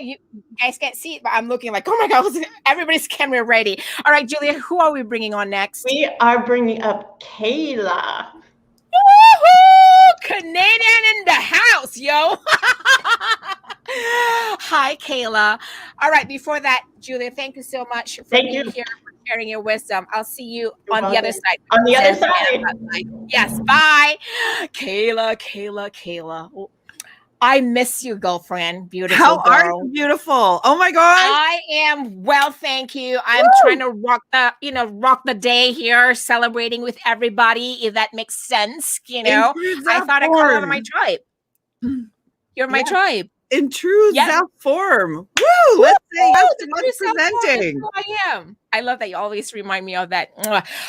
You guys can't see it, but I'm looking oh my God, everybody's camera ready. All right, Julia, who are we bringing on next? We are bringing up Kayla. Woohoo! Canadian in the house, yo. Hi, Kayla. All right, before that, Julia, thank you so much for being here, for sharing your wisdom. I'll see you on the other side. On the other side. Yes, bye. Kayla. I miss you, girlfriend. Beautiful How girl. are you, beautiful? Oh my gosh. I am well, thank you. I'm trying to rock the day here, celebrating with everybody, if that makes sense. I thought I'd call out of my tribe. You're my tribe. In true Zeph form. Woo! Let's say yes to what's presenting. I am. I love that you always remind me of that.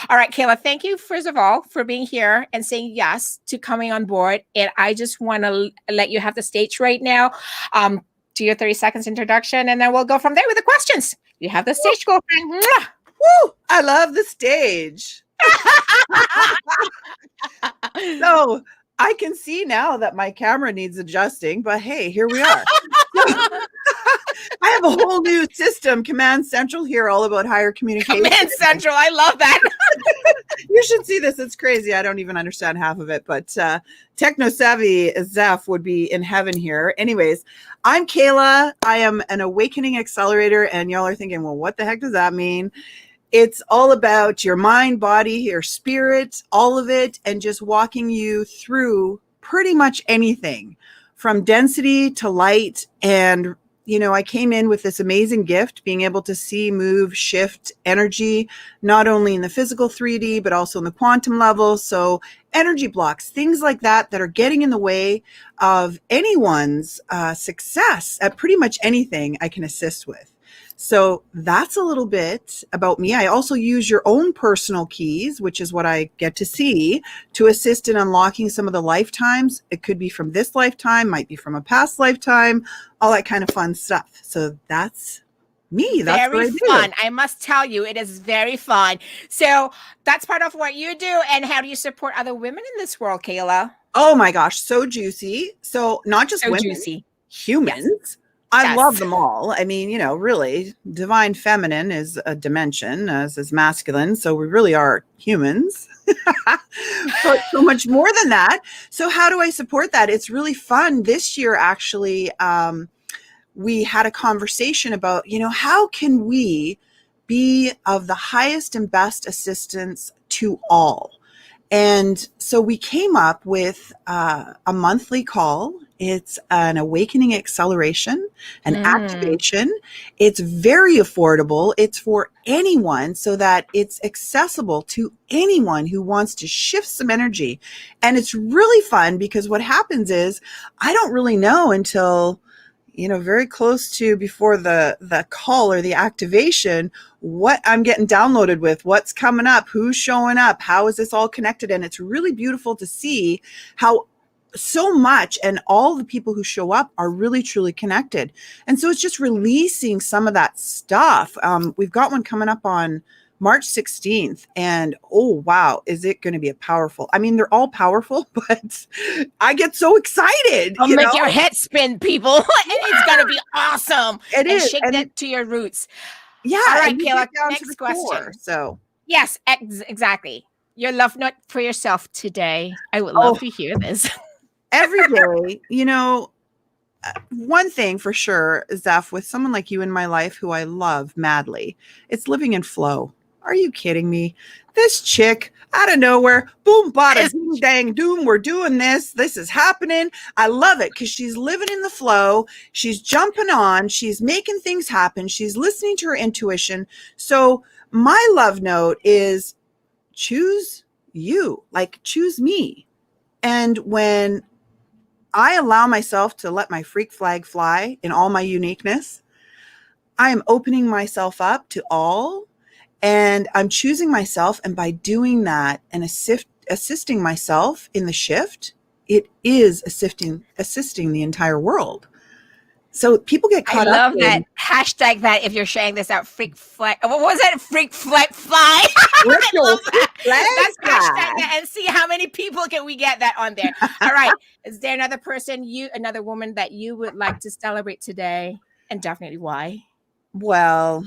All right, Kayla, thank you, first of all, for being here and saying yes to coming on board. And I just want to let you have the stage right now. Do your 30 seconds introduction, and then we'll go from there with the questions. You have the stage, girlfriend. Woo! I love the stage. So I can see now that my camera needs adjusting, but hey, here we are. I have a whole new system, Command Central here, all about higher communication. Command Central, I love that. You should see this. It's crazy. I don't even understand half of it, but techno-savvy Zeph would be in heaven here. Anyways, I'm Kayla. I am an awakening accelerator, and y'all are thinking, well, what the heck does that mean? It's all about your mind, body, your spirit, all of it, and just walking you through pretty much anything from density to light. And, you know, I came in with this amazing gift, being able to see, move, shift energy, not only in the physical 3D, but also in the quantum level. So energy blocks, things like that, that are getting in the way of anyone's success at pretty much anything I can assist with. So that's a little bit about me. I also use your own personal keys, which is what I get to see, to assist in unlocking some of the lifetimes. It could be from this lifetime, might be from a past lifetime, all that kind of fun stuff. So that's me. That's Very what I do. fun. I must tell you, it is very fun. So that's part of what you do. And how do you support other women in this world, Kayla? Oh my gosh, so juicy. So not just So women, juicy. humans. Yes. I Yes. love them all. I mean, you know, really, divine feminine is a dimension, as is masculine. So we really are humans, but so much more than that. So how do I support that? It's really fun. This year, actually, we had a conversation about, you know, how can we be of the highest and best assistance to all? And so we came up with a monthly call. It's an awakening acceleration, an activation. It's very affordable. It's for anyone so that it's accessible to anyone who wants to shift some energy. And it's really fun because what happens is I don't really know until, you know, very close to before the call or the activation, what I'm getting downloaded with, what's coming up, who's showing up, how is this all connected? And it's really beautiful to see how so much and all the people who show up are really truly connected. And so it's just releasing some of that stuff. We've got one coming up on March 16th, and oh wow, is it going to be a powerful? I mean, they're all powerful, but I get so excited. I'll you make know? your head spin, people. And it's gonna be awesome. It and is, shake and that to your roots. yeah. All right, and you Kayla, get down to next the question. core, so Yes, exactly. Your love note for yourself today. I would love to hear this. every day, you know, one thing for sure, Zeph, with someone like you in my life who I love madly, it's living in flow. Are you kidding me? This chick out of nowhere, boom, bada, ding, dang, doom, we're doing this. This is happening. I love it because she's living in the flow. She's jumping on. She's making things happen. She's listening to her intuition. So my love note is choose you, like choose me. And when I allow myself to let my freak flag fly in all my uniqueness, I am opening myself up to all, and I'm choosing myself. And by doing that and assisting myself in the shift, it is assisting the entire world. So people get I caught love up that in hashtag that if you're sharing this out, freak flag. What was it? Freak flag fly. I love that. Let's hashtag that and see how many people can we get that on there. All right. Is there another person, another woman that you would like to celebrate today? And definitely why? Well,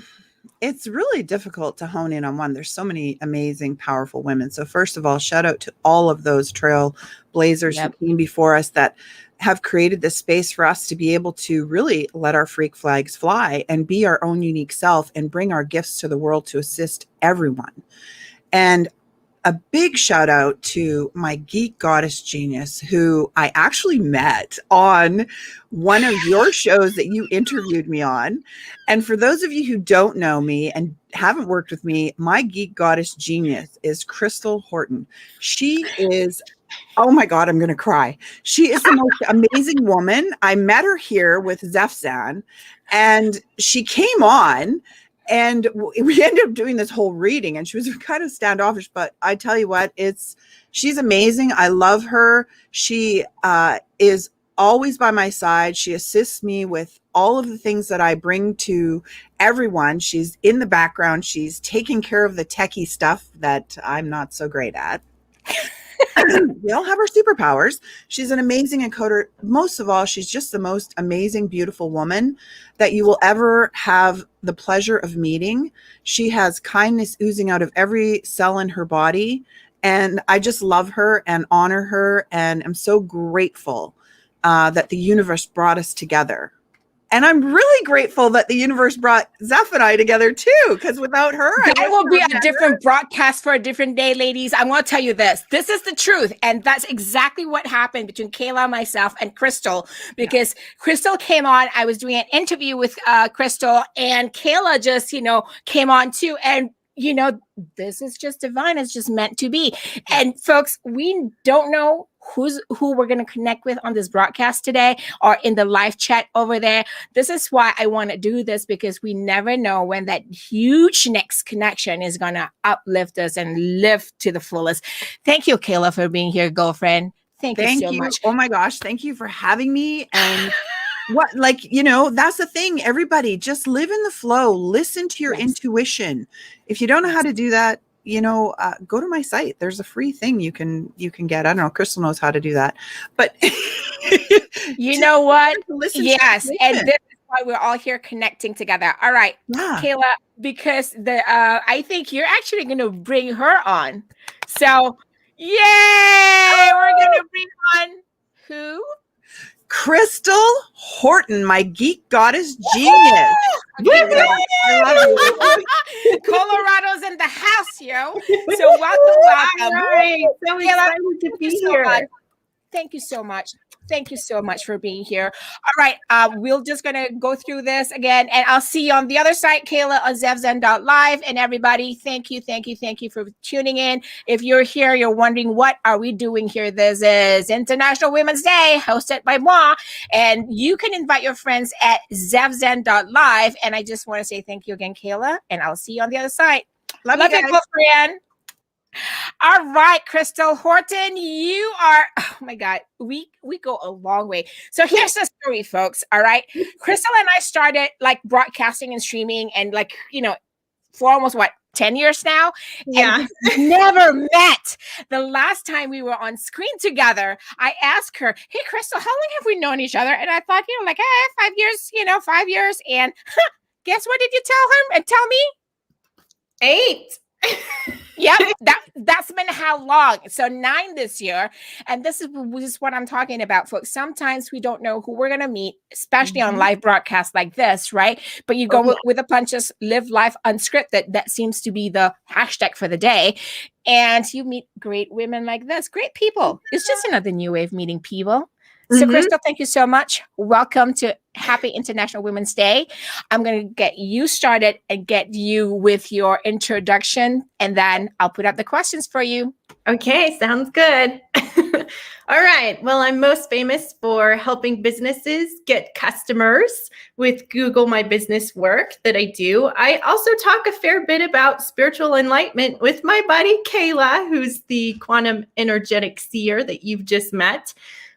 it's really difficult to hone in on one. There's so many amazing, powerful women. So first of all, shout out to all of those trailblazers who came before us that have created this space for us to be able to really let our freak flags fly and be our own unique self and bring our gifts to the world to assist everyone. And a big shout out to my geek goddess genius, who I actually met on one of your shows that you interviewed me on. And for those of you who don't know me and haven't worked with me, my geek goddess genius is Crystal Horton. She is, oh my God, I'm going to cry. She is the most amazing woman. I met her here with Zefzan, and she came on. And we ended up doing this whole reading, and she was kind of standoffish, but I tell you what, she's amazing. I love her. She is always by my side. She assists me with all of the things that I bring to everyone. She's in the background. She's taking care of the techie stuff that I'm not so great at. We all have our superpowers. She's an amazing encoder. Most of all, she's just the most amazing, beautiful woman that you will ever have the pleasure of meeting. She has kindness oozing out of every cell in her body. And I just love her and honor her. And I'm so grateful that the universe brought us together. And I'm really grateful that the universe brought Zeph and I together too, because without her, that will be a different broadcast for a different day, ladies. I want to tell you this. This is the truth. And that's exactly what happened between Kayla, myself, and Crystal. Because Crystal came on. I was doing an interview with Crystal, and Kayla just, came on too. And this is just divine. It's just meant to be. And folks, we don't know who we're going to connect with on this broadcast today or in the live chat over there. This is why I want to do this, because we never know when that huge next connection is going to uplift us and live to the fullest. Thank you, Kayla, for being here, girlfriend. Thank you so much. Oh my gosh. Thank you for having me. And that's the thing. Everybody just live in the flow. Listen to your intuition. If you don't know how to do that, go to my site. There's a free thing you can get. I don't know. Crystal knows how to do that, but you know what? Yes. And this is why we're all here connecting together. All right, Kayla, because I think you're actually going to bring her on. So yay! We're going to bring on who? Crystal Horton, my geek goddess genius. I love you. Colorado's in the house, yo. So welcome. All right. So excited to be here. Thank you so much. Thank you so much for being here. All right. We're just going to go through this again, and I'll see you on the other side, Kayla, on zevzen.live. And everybody, thank you for tuning in. If you're here, you're wondering, what are we doing here? This is International Women's Day, hosted by moi. And you can invite your friends at zevzen.live. And I just want to say thank you again, Kayla, and I'll see you on the other side. Love you, girlfriend. All right, Crystal Horton, you are, oh my God, we go a long way. So here's the story, folks. All right. Crystal and I started broadcasting and streaming and for almost 10 years now. Yeah. And never met. The last time we were on screen together, I asked her, hey, Crystal, how long have we known each other? And I thought, 5 years, 5 years. And guess what did you tell her and tell me? 8. Yep, that's been how long? So 9 this year. And this is what I'm talking about, folks. Sometimes we don't know who we're going to meet, especially on live broadcasts like this, right? But you go with the punches, live life unscripted. That seems to be the hashtag for the day. And you meet great women like this, great people. It's just another new way of meeting people. So Crystal, thank you so much. Welcome to Happy International Women's Day. I'm going to get you started and get you with your introduction, and then I'll put up the questions for you. Okay, sounds good. All right. Well, I'm most famous for helping businesses get customers with Google My Business work that I do. I also talk a fair bit about spiritual enlightenment with my buddy Kayla, who's the quantum energetic seer that you've just met.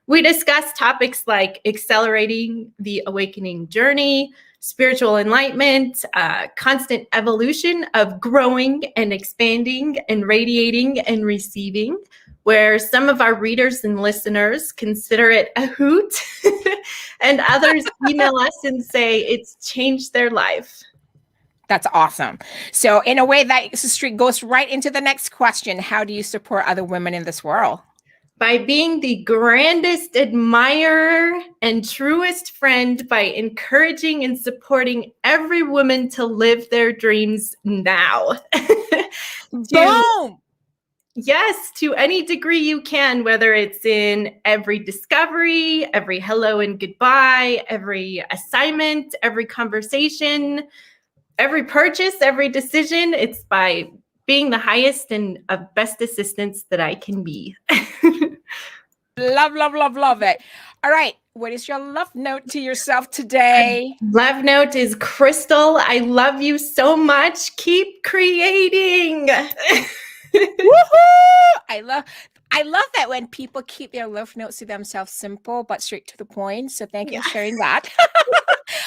We discuss topics like accelerating the awakening journey, spiritual enlightenment, constant evolution of growing and expanding and radiating and receiving, where some of our readers and listeners consider it a hoot, and others email us and say it's changed their life. That's awesome. So in a way, that street goes right into the next question. How do you support other women in this world? By being the grandest admirer and truest friend, by encouraging and supporting every woman to live their dreams now. Boom! Yes, to any degree you can, whether it's in every discovery, every hello and goodbye, every assignment, every conversation, every purchase, every decision. It's by being the highest and of best assistance that I can be. Love it. All right. What is your love note to yourself today? Love note is, Crystal, I love you so much. Keep creating. Woohoo! I love that when people keep their love notes to themselves simple but straight to the point. So thank you for sharing that.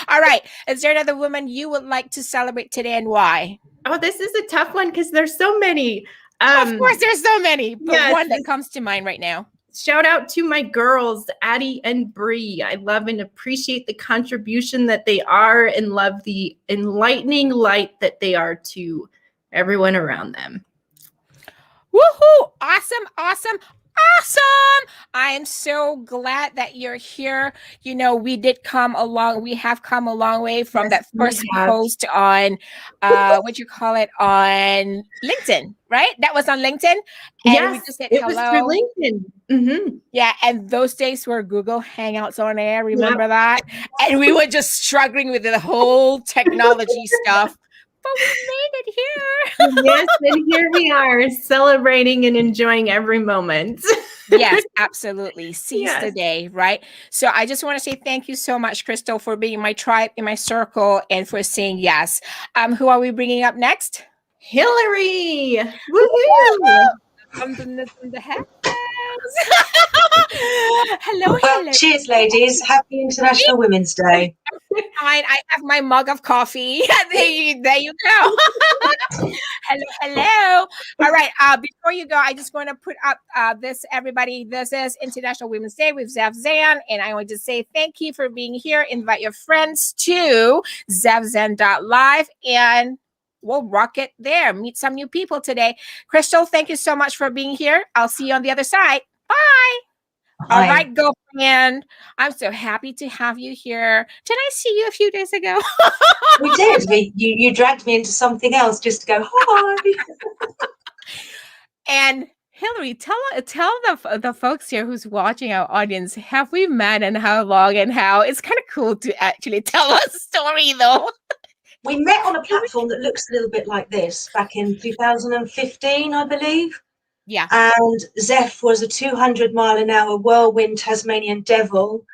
All right. Is there another woman you would like to celebrate today, and why? Oh, this is a tough one because there's so many. Of course, there's so many, but one that comes to mind right now. Shout out to my girls, Addie and Bree. I love and appreciate the contribution that they are, and love the enlightening light that they are to everyone around them. Woohoo! Awesome. awesome. I am so glad that you're here. You know, we have come a long way from Yes, that we first have. post on what you call it, on LinkedIn, right? That was on LinkedIn. And we Yes, just said it was through hello. LinkedIn. Mhm. Yeah, and those days were Google Hangouts on air. Yep. Remember that? And we were just struggling with the whole technology stuff, but we made it here. Yes, and here we are celebrating and enjoying every moment. Yes, absolutely. Seize the Yes. day, right? So I just want to say thank you so much, Crystal, for being my tribe in my circle and for saying yes. Who are we bringing up next? Hillary. Woohoo! From the house. Hello, Well, Hillary. cheers, ladies. Happy International Women's Day. Fine, I have my mug of coffee. There you go. Hello. All right. Before you go, I just want to put up this, everybody. This is International Women's Day with Zev Zan, and I want to say thank you for being here. Invite your friends to zevzan.live, and we'll rock it there. Meet some new people today. Crystal, thank you so much for being here. I'll see you on the other side. Bye. All Hi. right, girlfriend. I'm so happy to have you here. Did I see you a few days ago? We did. You dragged me into something else just to go, hi. And Hillary, tell the folks here who's watching, our audience, have we met and how long and how? It's kind of cool to actually tell a story, though. We met on a platform that looks a little bit like this back in 2015, I believe. Yeah. And Zeph was a 200-mile-an-hour whirlwind Tasmanian devil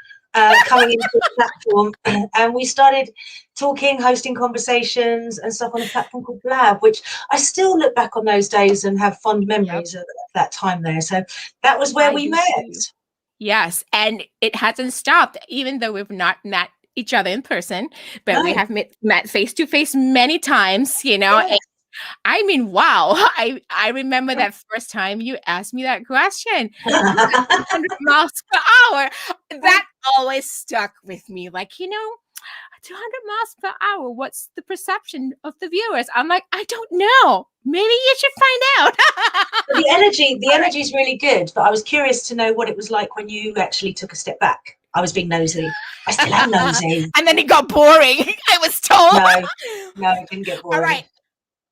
coming into the platform. And we started talking, hosting conversations and stuff on a platform called Blab, which I still look back on those days and have fond memories of that time there. So that was where we met. Yes. And it hasn't stopped, even though we've not met each other in person, but we have met face to face many times, you know. Yes. I mean, wow. I remember that first time you asked me that question. 100 miles per hour. That always stuck with me. Like, 200 miles per hour. What's the perception of the viewers? I'm like, I don't know. Maybe you should find out. The energy is really good, but I was curious to know what it was like when you actually took a step back. I was being nosy. I still am nosy. And then it got boring. I was told. No, it didn't get boring. All right.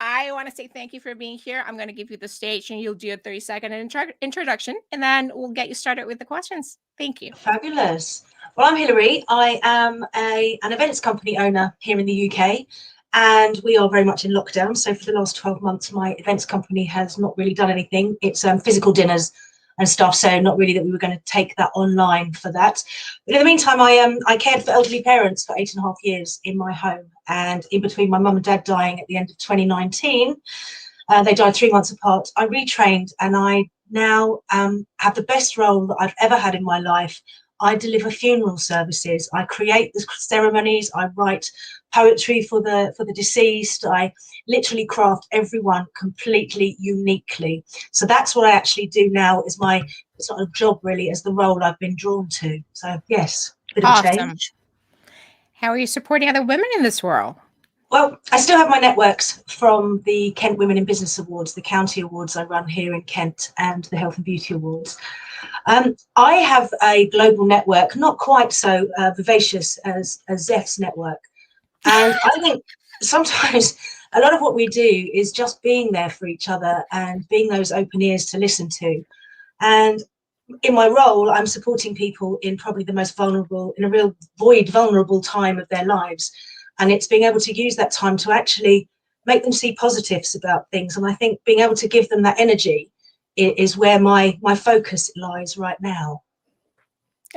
I want to say thank you for being here. I'm going to give you the stage and you'll do a 30-second introduction, and then we'll get you started with the questions. Thank you. Fabulous. Well, I'm Hillary. I am an events company owner here in the UK, and we are very much in lockdown. So for the last 12 months, my events company has not really done anything. It's physical dinners and stuff, so not really that we were going to take that online for that. But in the meantime, I cared for elderly parents for 8.5 years in my home, and in between my mum and dad dying at the end of 2019, they died 3 months apart. I retrained, and I now have the best role that I've ever had in my life. I deliver funeral services. I create the ceremonies. I write poetry for the deceased. I literally craft everyone completely uniquely. So that's what I actually do now. It's not a job really, as the role I've been drawn to. So yes, bit of change. How are you supporting other women in this world? Well, I still have my networks from the Kent Women in Business Awards, the county awards I run here in Kent, and the Health and Beauty Awards. I have a global network, not quite so vivacious as Zeph's network. And I think sometimes a lot of what we do is just being there for each other and being those open ears to listen to. And in my role, I'm supporting people in probably the most vulnerable, in a real vulnerable time of their lives. And it's being able to use that time to actually make them see positives about things. And I think being able to give them that energy is where my focus lies right now.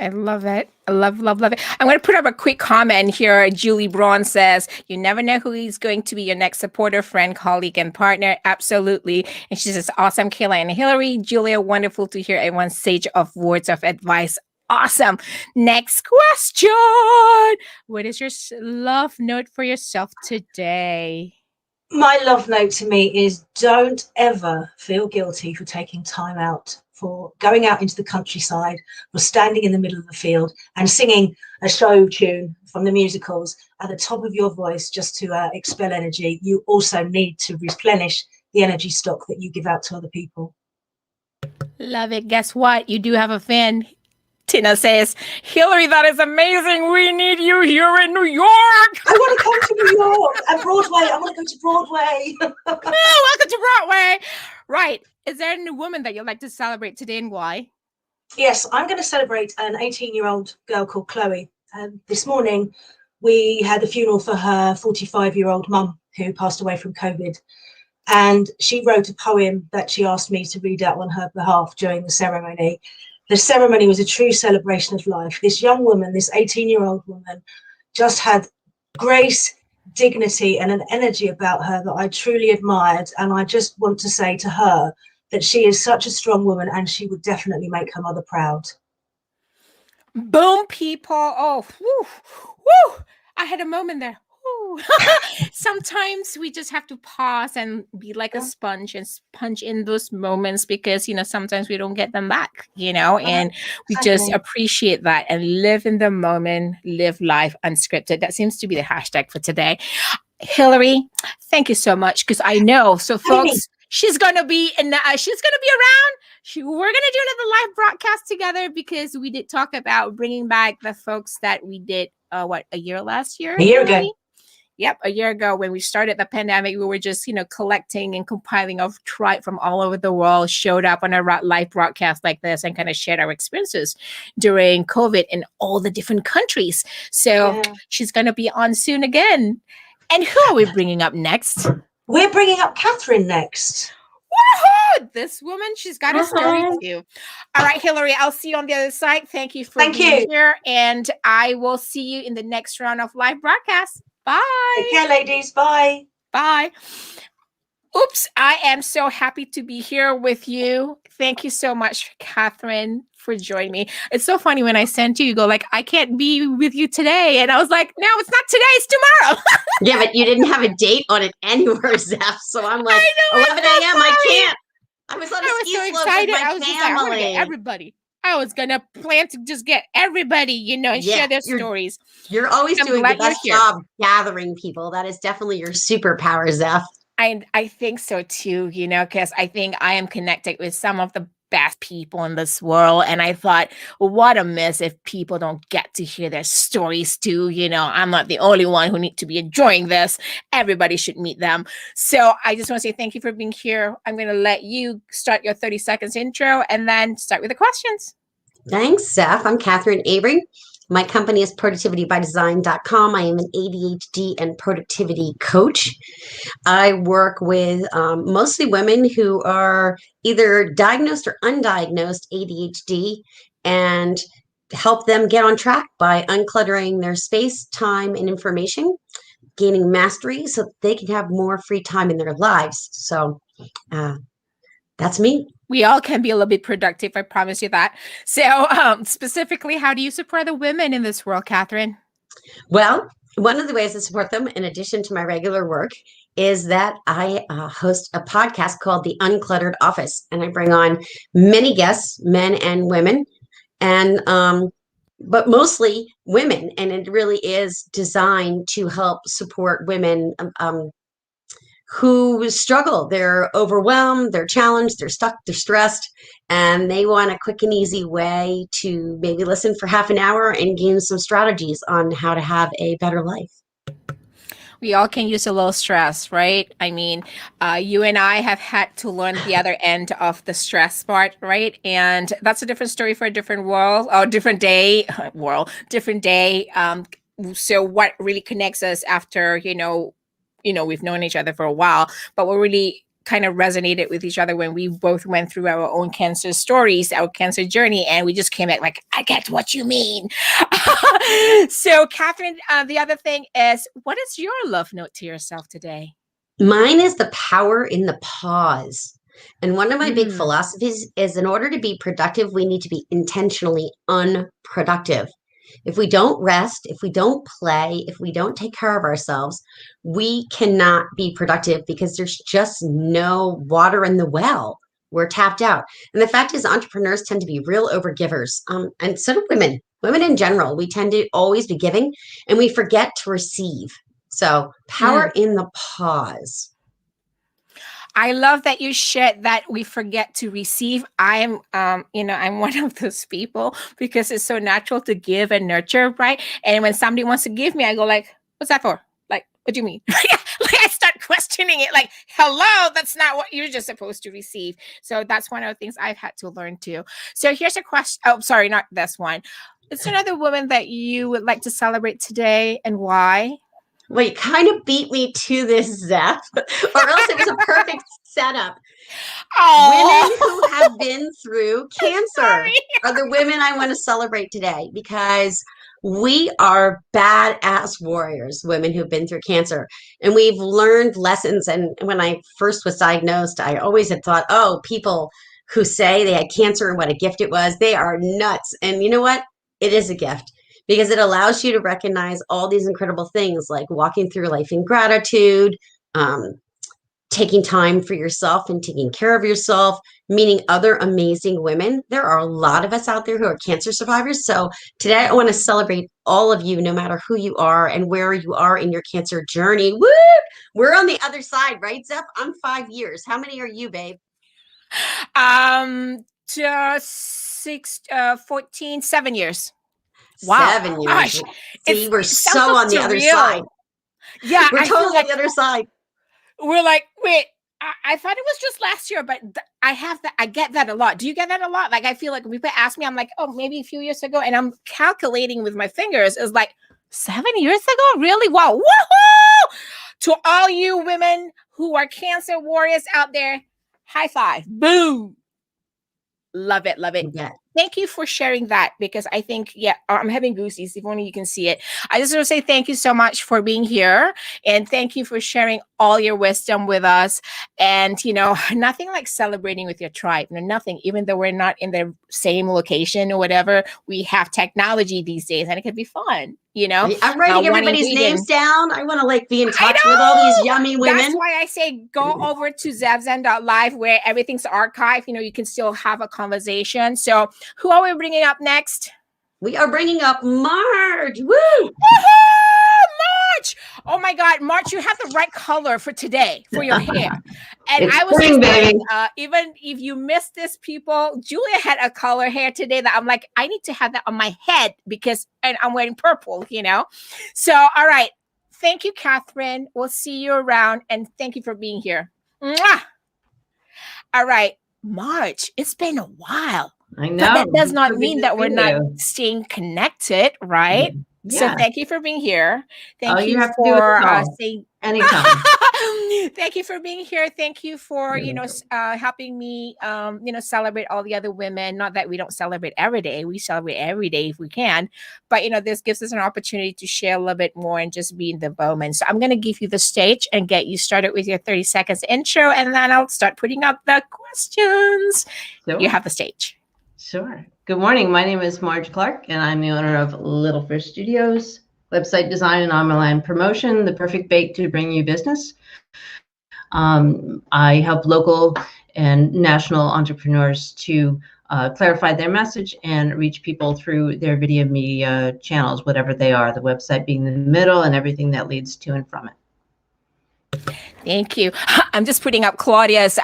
I love it. I love it. I'm going to put up a quick comment here. Julie Braun says, you never know who is going to be your next supporter, friend, colleague, and partner. Absolutely. And she says, awesome, Kayla and Hillary. Julia, wonderful to hear everyone's sage of words of advice. Awesome. Next question. What is your love note for yourself today? My love note to me is don't ever feel guilty for taking time out, for going out into the countryside, for standing in the middle of the field and singing a show tune from the musicals at the top of your voice just to expel energy. You also need to replenish the energy stock that you give out to other people. Love it. Guess what? You do have a fan. Tina says, Hillary, that is amazing. We need you here in New York. I want to come to New York and Broadway. I want to go to Broadway. Welcome to Broadway. Right. Is there a new woman that you'd like to celebrate today and why? Yes, I'm going to celebrate an 18-year-old girl called Chloe. This morning, we had the funeral for her 45-year-old mum who passed away from COVID. And she wrote a poem that she asked me to read out on her behalf during the ceremony. The ceremony was a true celebration of life. This young woman, this 18-year-old woman, just had grace, dignity, and an energy about her that I truly admired. And I just want to say to her that she is such a strong woman and she would definitely make her mother proud. Boom, people. Oh, woo, woo. I had a moment there. Sometimes we just have to pause and be like a sponge and sponge in those moments because, sometimes we don't get them back, and we just appreciate that and live in the moment, live life unscripted. That seems to be the hashtag for today. Hillary, thank you so much because I know. So, folks, she's going to be around. We're going to do another live broadcast together because we did talk about bringing back the folks that we did, a year last year? A year ago. Yep, a year ago when we started the pandemic, we were just, collecting and compiling of tribe from all over the world, showed up on a live broadcast like this and kind of shared our experiences during COVID in all the different countries. So she's going to be on soon again. And who are we bringing up next? We're bringing up Catherine next. Woohoo! This woman, she's got a story too. All right, Hillary, I'll see you on the other side. Thank you for being here. And I will see you in the next round of live broadcasts. Bye. Take care, ladies. Bye. Bye. Oops. I am so happy to be here with you. Thank you so much, Catherine, for joining me. It's so funny when I sent you go like, I can't be with you today. And I was like, no, it's not today. It's tomorrow. Yeah, but you didn't have a date on it anywhere, Zeph. So I'm like, 11 a.m. I can't. I was on a ski slope with my family. I was just like, I want to get everybody. I was going to plan to just get everybody, and share their stories. You're always doing the best job gathering people. That is definitely your superpower, Zeph. I think so too, because I think I am connected with some of the best people in this world. And I thought, what a miss if people don't get to hear their stories too. I'm not the only one who need to be enjoying this. Everybody should meet them. So I just want to say thank you for being here. I'm going to let you start your 30 seconds intro and then start with the questions. Thanks, Zeph. I'm Catherine Avery. My company is productivitybydesign.com. I am an ADHD and productivity coach. I work with mostly women who are either diagnosed or undiagnosed ADHD and help them get on track by uncluttering their space, time, and information, gaining mastery so that they can have more free time in their lives. So that's me. We all can be a little bit productive. I promise you that. So specifically, how do you support the women in this world, Catherine? Well, one of the ways I support them, in addition to my regular work, is that I host a podcast called The Uncluttered Office. And I bring on many guests, men and women, and but mostly women. And it really is designed to help support women who struggle. They're overwhelmed, they're challenged, they're stuck, they're stressed, and they want a quick and easy way to maybe listen for half an hour and gain some strategies on how to have a better life. We all can use a little stress, right? I mean, you and I have had to learn the other end of the stress part, right? And that's a different story for a different world or different day. So what really connects us after, we've known each other for a while, but what really kind of resonated with each other when we both went through our own cancer stories, our cancer journey, and we just came back like, I get what you mean. So, Catherine, the other thing is, what is your love note to yourself today? Mine is the power in the pause. And one of my big philosophies is in order to be productive, we need to be intentionally unproductive. If we don't rest, if we don't play, if we don't take care of ourselves, we cannot be productive because there's just no water in the well. We're tapped out. And the fact is, entrepreneurs tend to be real overgivers. And so do women. Women in general, we tend to always be giving and we forget to receive. So power in the pause. I love that you shared that we forget to receive. I am, I'm one of those people because it's so natural to give and nurture, right? And when somebody wants to give me, I go like, what's that for? Like, what do you mean? Like I start questioning it like, hello, that's not what you're just supposed to receive. So that's one of the things I've had to learn too. So here's a question. Oh, sorry, not this one. Is there another woman that you would like to celebrate today and why? Well, you kind of beat me to this, Zeph, or else it was a perfect setup. Women who have been through cancer are the women I want to celebrate today because we are badass warriors, women who've been through cancer. And we've learned lessons. And when I first was diagnosed, I always had thought, oh, people who say they had cancer and what a gift it was, they are nuts. And you know what? It is a gift because it allows you to recognize all these incredible things like walking through life in gratitude, taking time for yourself and taking care of yourself, meeting other amazing women. There are a lot of us out there who are cancer survivors. So today I want to celebrate all of you, no matter who you are and where you are in your cancer journey. Woo! We're on the other side, right, Zeph? I'm 5 years. How many are you, babe? 7 years. Wow. 7 years. Gosh, See, we're so on the other side. Yeah, we're totally on the other side. We're like, wait, I thought it was just last year, but I have that. I get that a lot. Do you get that a lot? Like, I feel like when people ask me, I'm like, oh, maybe a few years ago. And I'm calculating with my fingers. It's like 7 years ago? Really? Wow. Woohoo! To all you women who are cancer warriors out there, high five. Boom. Love it. Love it. Yeah. Thank you for sharing that because I think, yeah, I'm having goosies. If only you can see it. I just want to say thank you so much for being here and thank you for sharing all your wisdom with us. And, nothing like celebrating with your tribe. Nothing, even though we're not in the same location or whatever, we have technology these days and it can be fun. I'm writing everybody's names down. I want to be in touch with all these yummy women. That's why I say go over to zevzen.live where everything's archived. You can still have a conversation. So who are we bringing up next? We are bringing up Marge. Woo! Woohoo! Marge! Oh my God, Marge, you have the right color for today for your hair. And It's I was spring, saying, baby. even if you missed this, people, Julia had a color hair today that I'm like, I need to have that on my head and I'm wearing purple, So, all right. Thank you, Catherine. We'll see you around. And thank you for being here. Mwah! All right. Marge, it's been a while. I know. But that does not So good mean to that we're see not you. staying connected, right? So Yeah. thank you for being here. Thank All you you have to do is for call. saying Anytime. thank you for being here. Thank you for helping me celebrate all the other women. Not that we don't celebrate every day. We celebrate every day if we can. But this gives us an opportunity to share a little bit more and just be in the moment. So I'm going to give you the stage and get you started with your 30 seconds intro, and then I'll start putting up the questions. Sure. You have the stage. Sure. Good morning. My name is Marge Clark, and I'm the owner of Little Fish Studios, website design and online promotion, the perfect bait to bring you business. I help local and national entrepreneurs to clarify their message and reach people through their video media channels, whatever they are, the website being the middle and everything that leads to and from it. Thank you. I'm just putting up Claudia's,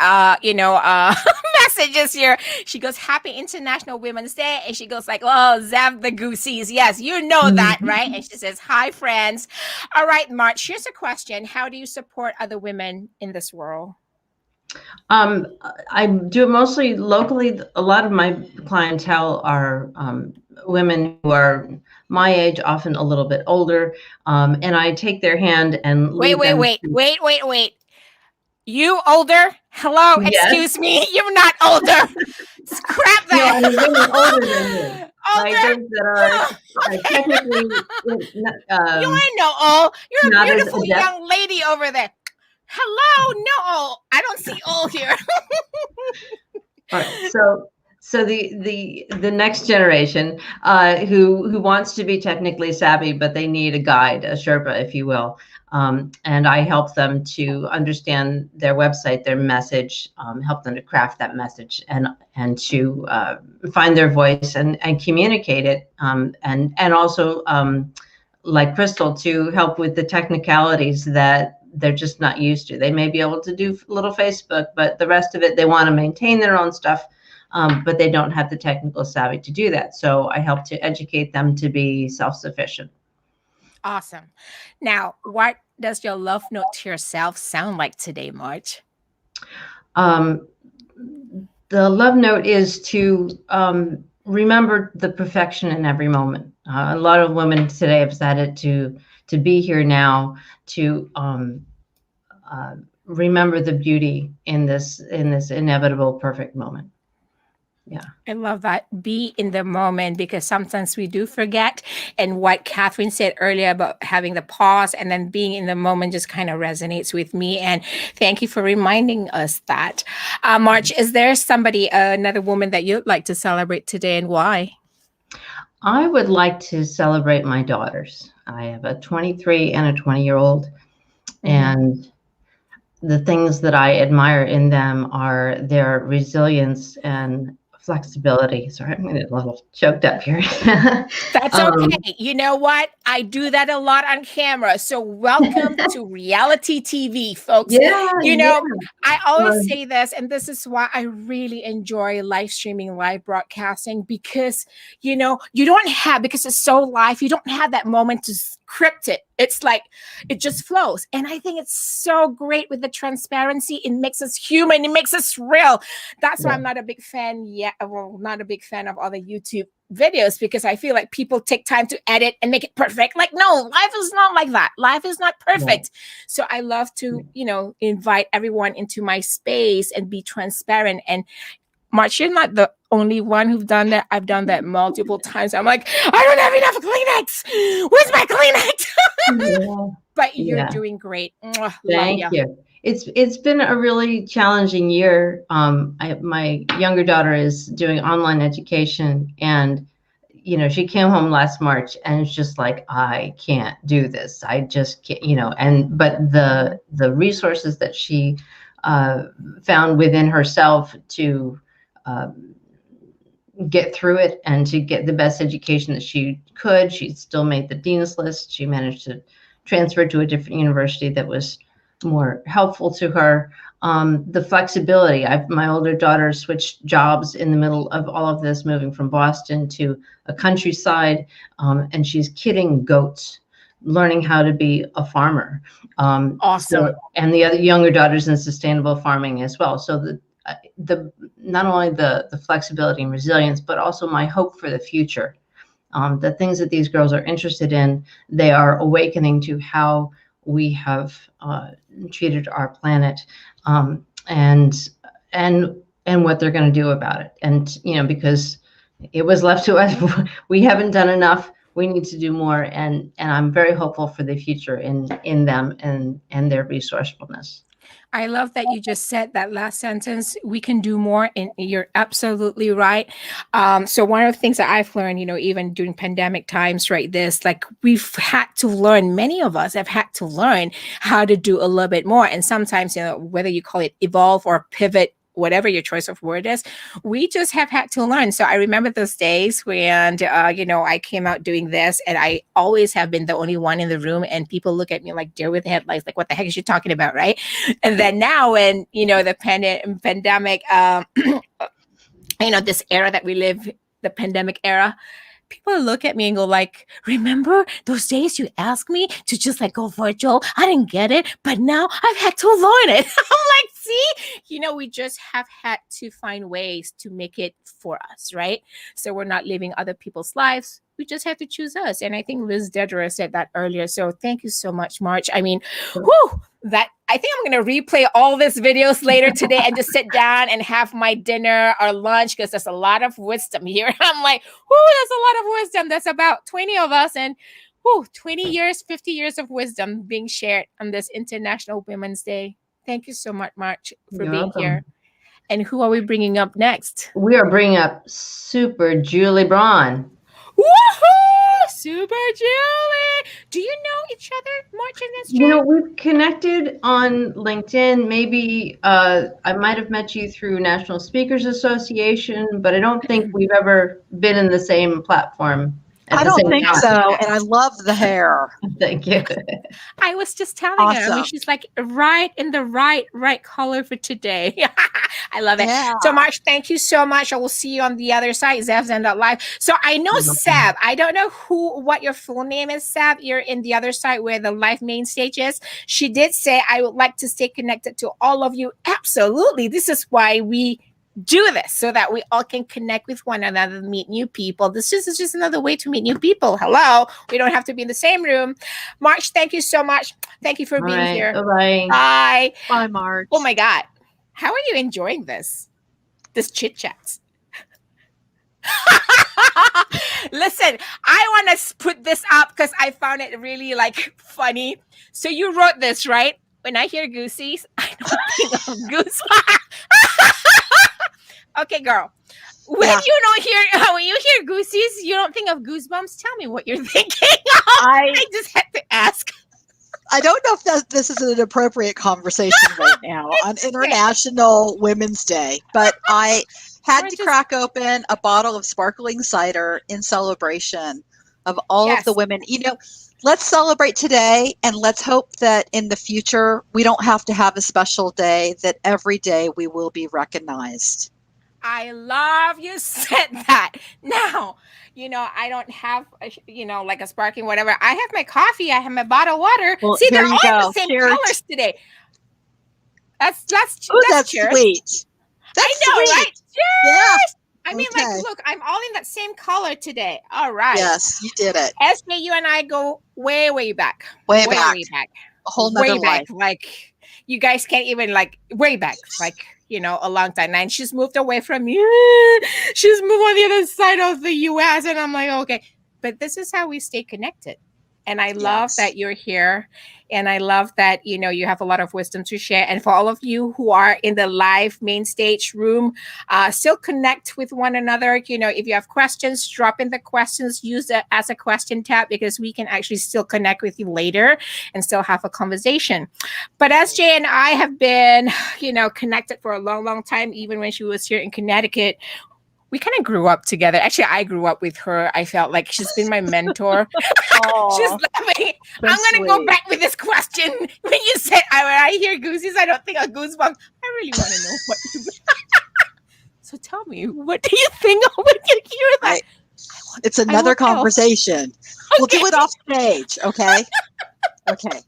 messages here. She goes, Happy International Women's Day. And she goes like, oh, Zev the Goosies. Yes, you know that, right? And she says, hi, friends. All right, March, here's a question. How do you support other women in this world? I do it mostly locally. A lot of my clientele are women who are my age, often a little bit older, and I take their hand and wait. You older? Hello, Yes. Excuse me. You're not older. Scrap that. No, I mean women older than me. Older? Right? Those that are technically you ain't no old. You're a not as beautiful adept. young lady over there. Hello, no old. I don't see old here. All right, so the next generation who wants to be technically savvy, but they need a guide, a Sherpa, if you will, and I help them to understand their website, their message, help them to craft that message and to find their voice and communicate it, and also like Crystal, to help with the technicalities that they're just not used to. They may be able to do a little Facebook, but the rest of it, they want to maintain their own stuff, but they don't have the technical savvy to do that. So I help to educate them to be self-sufficient. Awesome. Now, what does your love note to yourself sound like today, March? The love note is to remember the perfection in every moment. A lot of women today have said it, to be here now, to remember the beauty in this inevitable perfect moment. Yeah. I love that. Be in the moment, because sometimes we do forget. And what Catherine said earlier about having the pause and then being in the moment just kind of resonates with me. And thank you for reminding us that. March, is there somebody, another woman that you'd like to celebrate today, and why? I would like to celebrate my daughters. I have a 23 and a 20-year-old, and the things that I admire in them are their resilience and flexibility. Sorry, I'm getting a little choked up here. That's okay. You know what? I do that a lot on camera. So welcome to reality TV, folks. Yeah, you know, yeah. I always say this, and this is why I really enjoy live streaming, live broadcasting, because, you know, you don't have, because it's so live, you don't have that moment to script it. It's like, it just flows. And I think it's so great with the transparency. It makes us human. It makes us real. That's why I'm not a big fan yet. Well, not a big fan of all the YouTube videos, because I feel like people take time to edit and make it perfect. Like, no, life is not like that. Life is not perfect. So I love to, you know, invite everyone into my space and be transparent. And March, you're not the only one who've done that. I've done that multiple times. I'm like, I don't have enough Kleenex. Where's my Kleenex? But you're doing great. Mwah, Thank you. It's been a really challenging year. My younger daughter is doing online education, and you know, she came home last March and it's just like, I can't do this. I just can't, you know, but the resources that she found within herself to get through it and to get the best education that she could. She still made the dean's list. She managed to transfer to a different university that was more helpful to her. The flexibility. My older daughter switched jobs in the middle of all of this, moving from Boston to a countryside, and she's kidding goats, learning how to be a farmer. Awesome. And the other younger daughter's in sustainable farming as well. So the not only the flexibility and resilience, but also my hope for the future. The things that these girls are interested in, they are awakening to how we have treated our planet, and what they're going to do about it. And you know, because it was left to us, we haven't done enough. We need to do more, and I'm very hopeful for the future in them and their resourcefulness. I love that you just said that last sentence. We can do more, and you're absolutely right. So one of the things that I've learned, you know, even during pandemic times, right, like we've had to learn, many of us have had to learn how to do a little bit more. And sometimes, you know, whether you call it evolve or pivot, whatever your choice of word is, we just have had to learn. So I remember those days when, you know, I came out doing this, and I always have been the only one in the room, and people look at me like deer with headlights, like, what the heck is she talking about, right? And then now, when, you know, the pandemic, you know, this era that we live, the pandemic era, people look at me and go like, remember those days you asked me to just like go virtual? I didn't get it, but now I've had to learn it. I'm like, see, you know, we just have had to find ways to make it for us, right? So we're not living other people's lives. We just have to choose us. And I think Liz Dedra said that earlier. So thank you so much, March. I mean, whew, I think I'm going to replay all these videos later today and just sit down and have my dinner or lunch, because there's a lot of wisdom here. I'm like, whoo, there's a lot of wisdom. There's about 20 of us, and 20 years, 50 years of wisdom being shared on this International Women's Day. Thank you so much, March, for being here. And who are we bringing up next? We are bringing up Super Julie Braun. Woohoo! Super Julie! Do you know each other, March and this? You know, we've connected on LinkedIn. Maybe I might have met you through National Speakers Association, but I don't think we've ever been in the same platform at I the don't same think time. so. And I love the hair. Thank you. I was just telling her. I mean, Awesome. she's like right in the right color for today. I love it. Yeah. So Marsh, thank you so much. I will see you on the other side, Zevzen.live. So I know Seb. I don't know what your full name is, Seb. You're in the other side where the live main stage is. She did say, I would like to stay connected to all of you. Absolutely. This is why we do this, so that we all can connect with one another, meet new people. This is just another way to meet new people. Hello. We don't have to be in the same room. March, thank you so much. Thank you for being here. Bye-bye. Bye. Bye, March. Oh my God. How are you enjoying this chit chat? Listen, I want to put this up because I found it really like funny. So you wrote this, right? When I hear goosies, I don't think of goose. Okay, girl. When you hear goosies, you don't think of goosebumps. Tell me what you're thinking. I just had to ask. I don't know if this is an appropriate conversation right now on International Women's Day, but I had to crack open a bottle of sparkling cider in celebration of all of the women. You know, let's celebrate today, and let's hope that in the future we don't have to have a special day, that every day we will be recognized. I love you said that. Now, I don't have, like a sparkling whatever. I have my coffee. I have my bottle of water. Well, See, they're here you all go. the same Cheers. colors today. That's cheers. Sweet. I know, sweet. right? Cheers. Yeah. I mean, Okay. like, look, I'm all in that same color today. All right. Yes, you did it. SJ, you and I go way, way back. Way back. A whole nother way back. life. Like, you guys can't even, like, way back. Like, a long time. And she's moved away from you. She's moved on the other side of the US. And I'm like, okay. But this is how we stay connected. And I love that you're here. And I love that, you have a lot of wisdom to share. And for all of you who are in the live main stage room, still connect with one another. If you have questions, drop in the questions, use it as a question tab, because we can actually still connect with you later and still have a conversation. But SJ and I have been, connected for a long, long time, even when she was here in Connecticut. We kind of grew up together. Actually, I grew up with her. I felt like she's been my mentor. She's laughing. I'm going to go back with this question. When you said, when I hear goosies, I don't think of goosebumps. I really want to know what you So tell me, what do you think of when you hear that? It's another conversation. Okay. We'll do it off stage, okay? Okay.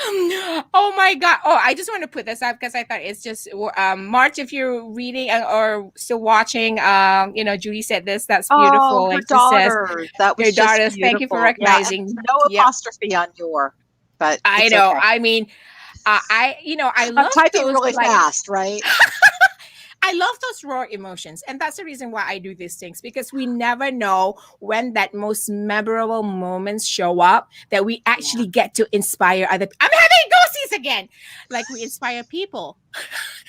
Oh my God. Oh, I just want to put this up because I thought it's just March, if you're reading or still watching, Judy said this. That's beautiful. Her Like daughters. That was your just daughters. Thank you for beautiful. recognizing. Yeah, no apostrophe on your, but I it's know. okay. I mean, I I'm love typing those, really like, fast, right? I love those raw emotions. And that's the reason why I do these things, because we never know when that most memorable moments show up that we actually get to inspire other people. I'm having ghosties again. Like, we inspire people,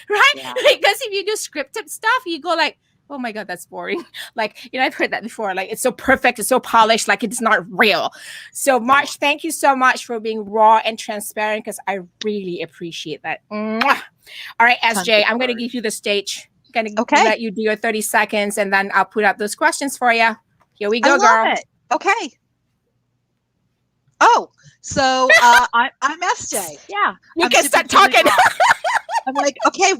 right? Yeah. Because if you do scripted stuff, you go like, oh my God, that's boring. Like, I've heard that before. Like, it's so perfect. It's so polished. Like, it's not real. So March, thank you so much for being raw and transparent, because I really appreciate that. Mwah. All right, SJ, I'm going to give you the stage. I'm going to let you do your 30 seconds, and then I'll put up those questions for you. Here we go, I love girl. it. Okay. Oh, so I'm SJ. Yeah. You can start talking. I'm like, okay,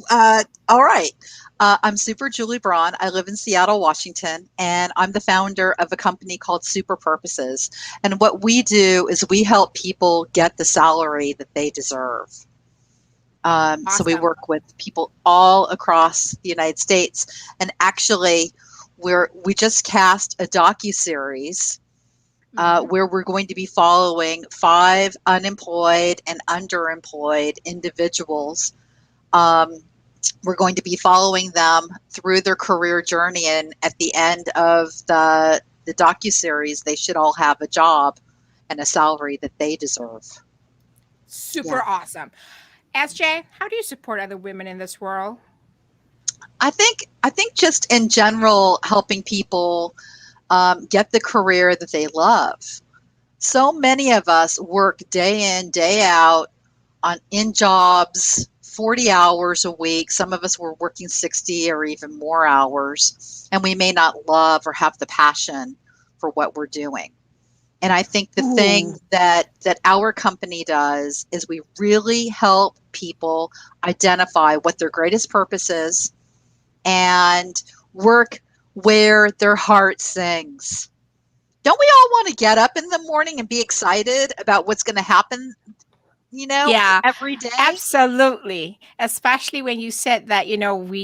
all right. I'm Super Julie Braun. I live in Seattle, Washington, and I'm the founder of a company called Super Purposes. And what we do is we help people get the salary that they deserve. So we work with people all across the United States. And actually, we just cast a docuseries where we're going to be following 5 unemployed and underemployed individuals. We're going to be following them through their career journey, and at the end of the docuseries, they should all have a job and a salary that they deserve. Super awesome. SJ, how do you support other women in this world? I think just in general, helping people get the career that they love. So many of us work day in, day out in jobs, 40 hours a week. Some of us were working 60 or even more hours, and we may not love or have the passion for what we're doing. And I think the thing that our company does is we really help people identify what their greatest purpose is and work where their heart sings. Don't we all want to get up in the morning and be excited about what's going to happen, Yeah, every day? absolutely. Especially when you said that,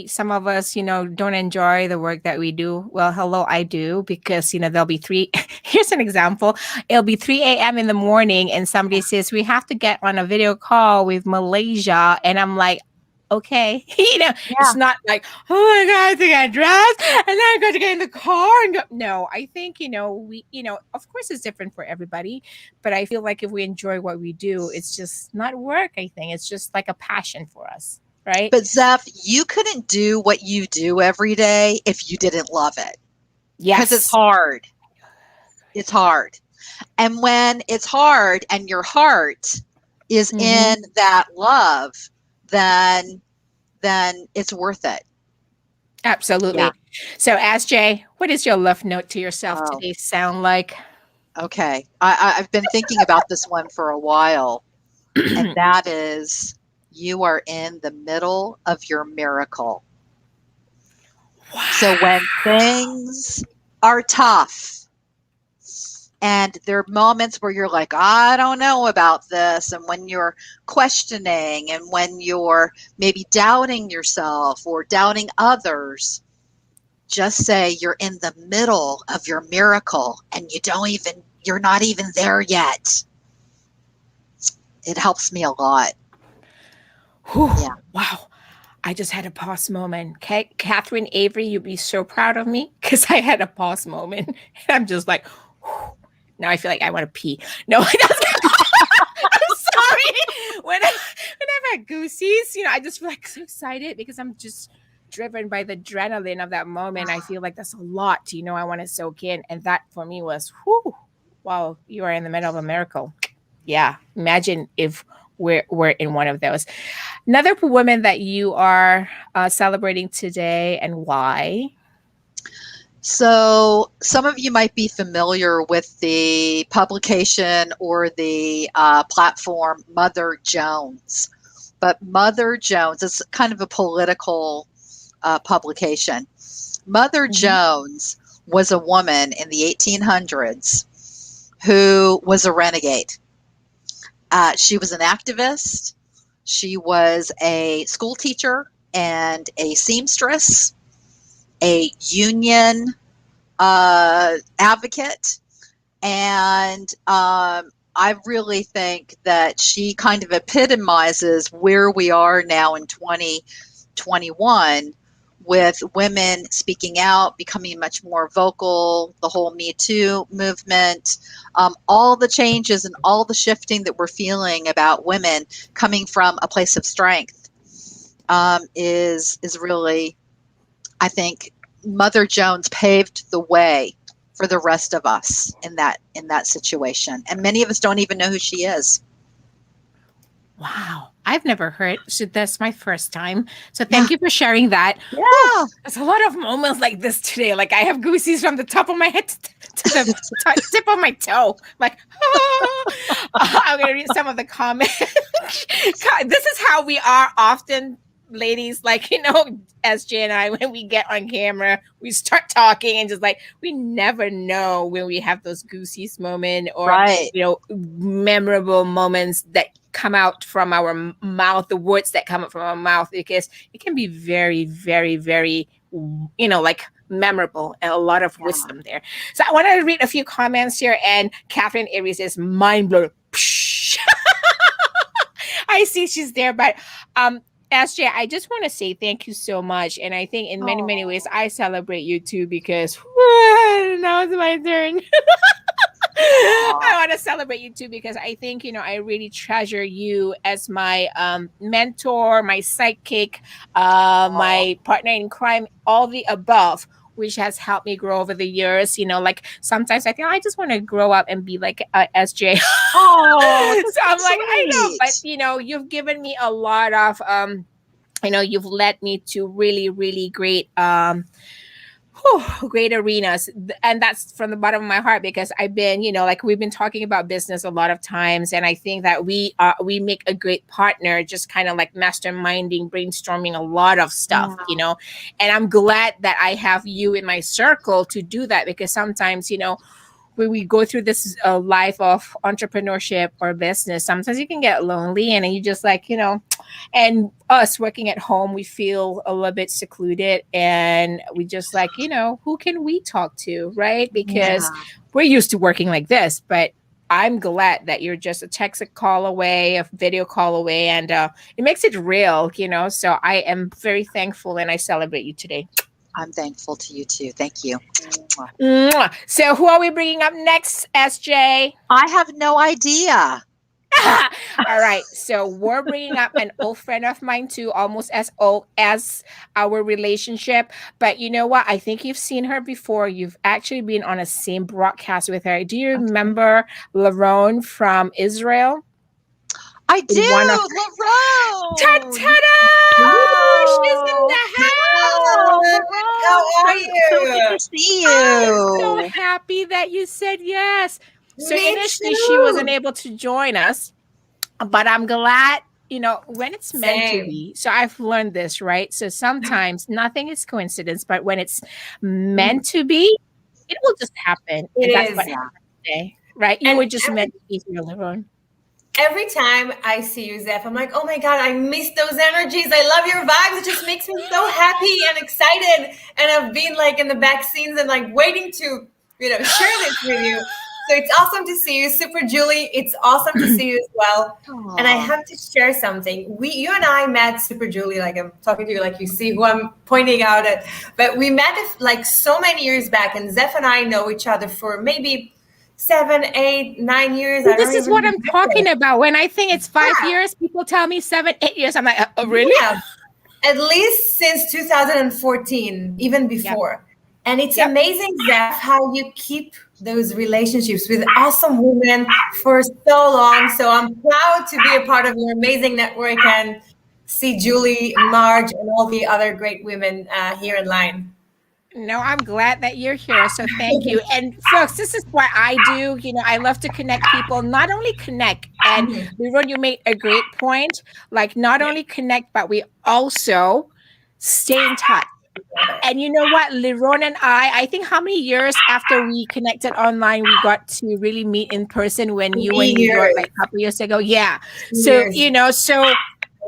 some of us, don't enjoy the work that we do. Well, hello, I do, because, there'll be here's an example. It'll be 3 a.m. in the morning and somebody says, we have to get on a video call with Malaysia. And I'm like, okay. It's not like, oh my God, I have to get dressed and then I got to get in the car and go. No, I think, of course it's different for everybody, but I feel like if we enjoy what we do, it's just not work. I think it's just like a passion for us. Right. But Zeph, you couldn't do what you do every day if you didn't love it. Yes. Because it's hard. It's hard. And when it's hard and your heart is in that love, then it's worth it. Absolutely. Yeah. So ask Jay, what does your love note to yourself today sound like? Okay. I've been thinking about this one for a while, and that is, you are in the middle of your miracle. Wow. So when things are tough, and there are moments where you're like, I don't know about this. And when you're questioning and when you're maybe doubting yourself or doubting others, just say you're in the middle of your miracle and you're not even there yet. It helps me a lot. Yeah. Wow. I just had a pause moment. Okay, Catherine Avery, you'd be so proud of me because I had a pause moment. And I'm just like, whew. Now I feel like I want to pee. No, I'm sorry. When I've had goosies, I just feel like so excited because I'm just driven by the adrenaline of that moment. I feel like that's a lot. I want to soak in. And that for me was, whew, wow, you are in the middle of a miracle. Yeah. Imagine if we're in one of those. Another woman that you are celebrating today, and why? So some of you might be familiar with the publication or the platform Mother Jones. But Mother Jones is kind of a political publication. Mother Jones was a woman in the 1800s who was a renegade. She was an activist. She was a school teacher and a seamstress, a union advocate, and I really think that she kind of epitomizes where we are now in 2021 with women speaking out, becoming much more vocal, the whole Me Too movement, all the changes and all the shifting that we're feeling about women coming from a place of strength is really, I think, Mother Jones paved the way for the rest of us in that situation. And many of us don't even know who she is. Wow. I've never heard. So that's my first time. So thank you for sharing that. Yeah. There's a lot of moments like this today. Like I have goosies from the top of my head to the tip of my toe. Like, I'm going to read some of the comments. This is how we are often, ladies. Like, SJ and I, when we get on camera, we start talking and just like, we never know when we have those goosies moment or, memorable moments that come out from our mouth, the words that come out from our mouth, because it can be very, very, very, like memorable and a lot of wisdom there. So I want to read a few comments here, and Catherine Avery says, mind blown. I see she's there, but SJ, I just want to say thank you so much. And I think in many, many ways, I celebrate you too, because now it's my turn. I want to celebrate you too, because I think, I really treasure you as my mentor, my sidekick, my partner in crime, all the above, which has helped me grow over the years. Like sometimes I think I just want to grow up and be like SJ. Oh, so I'm like, I know, but you've given me a lot of, you've led me to really, really great great arenas. And that's from the bottom of my heart, because I've been, like we've been talking about business a lot of times. And I think that we make a great partner, just kind of like masterminding, brainstorming a lot of stuff, and I'm glad that I have you in my circle to do that, because sometimes, when we go through this life of entrepreneurship or business, sometimes you can get lonely, and you just like, and us working at home, we feel a little bit secluded, and we just like, who can we talk to, right? Because we're used to working like this, but I'm glad that you're just a text call away, a video call away, and it makes it real, so I am very thankful, and I celebrate you today. I'm thankful to you too. Thank you. Mwah. So who are we bringing up next, SJ? I have no idea. All right. So we're bringing up an old friend of mine too, almost as old as our relationship. But you know what? I think you've seen her before. You've actually been on a same broadcast with her. Do you remember Laron from Israel? I do. Laron. Ta-ta-da! She's in the house. How are you? So good to see you. I'm so happy that you said yes. So initially she wasn't able to join us, but I'm glad, when it's meant to be. So I've learned this, right? So sometimes nothing is coincidence, but when it's meant to be, it will just happen. And that's what happened today, right? You were just meant to be here, Laron. Every time I see you, Zeph, I'm like, oh my God, I miss those energies. I love your vibes. It just makes me so happy and excited. And I've been like in the back scenes and like waiting to, share this with you. So it's awesome to see you, Super Julie. It's awesome to see you as well. Aww. And I have to share something. You and I met, Super Julie, like I'm talking to you, like you see who I'm pointing out at. But we met like so many years back, and Zeph and I know each other for maybe 7, 8, 9 years. This is what I'm talking about. When I think it's 5 years, people tell me 7, 8 years. I'm like, oh, really? Yeah. At least since 2014, even before. Yep. And it's amazing, Zeph, how you keep those relationships with awesome women for so long. So I'm proud to be a part of your amazing network and see Julie, Marge, and all the other great women here in line. No, I'm glad that you're here. So thank you. And folks, this is what I do. I love to connect people, not only connect. And Liron, you made a great point. Like not only connect, but we also stay in touch. And you know what, Liron and I think how many years after we connected online, we got to really meet in person when you were in New York like a couple years ago. Yeah. So, so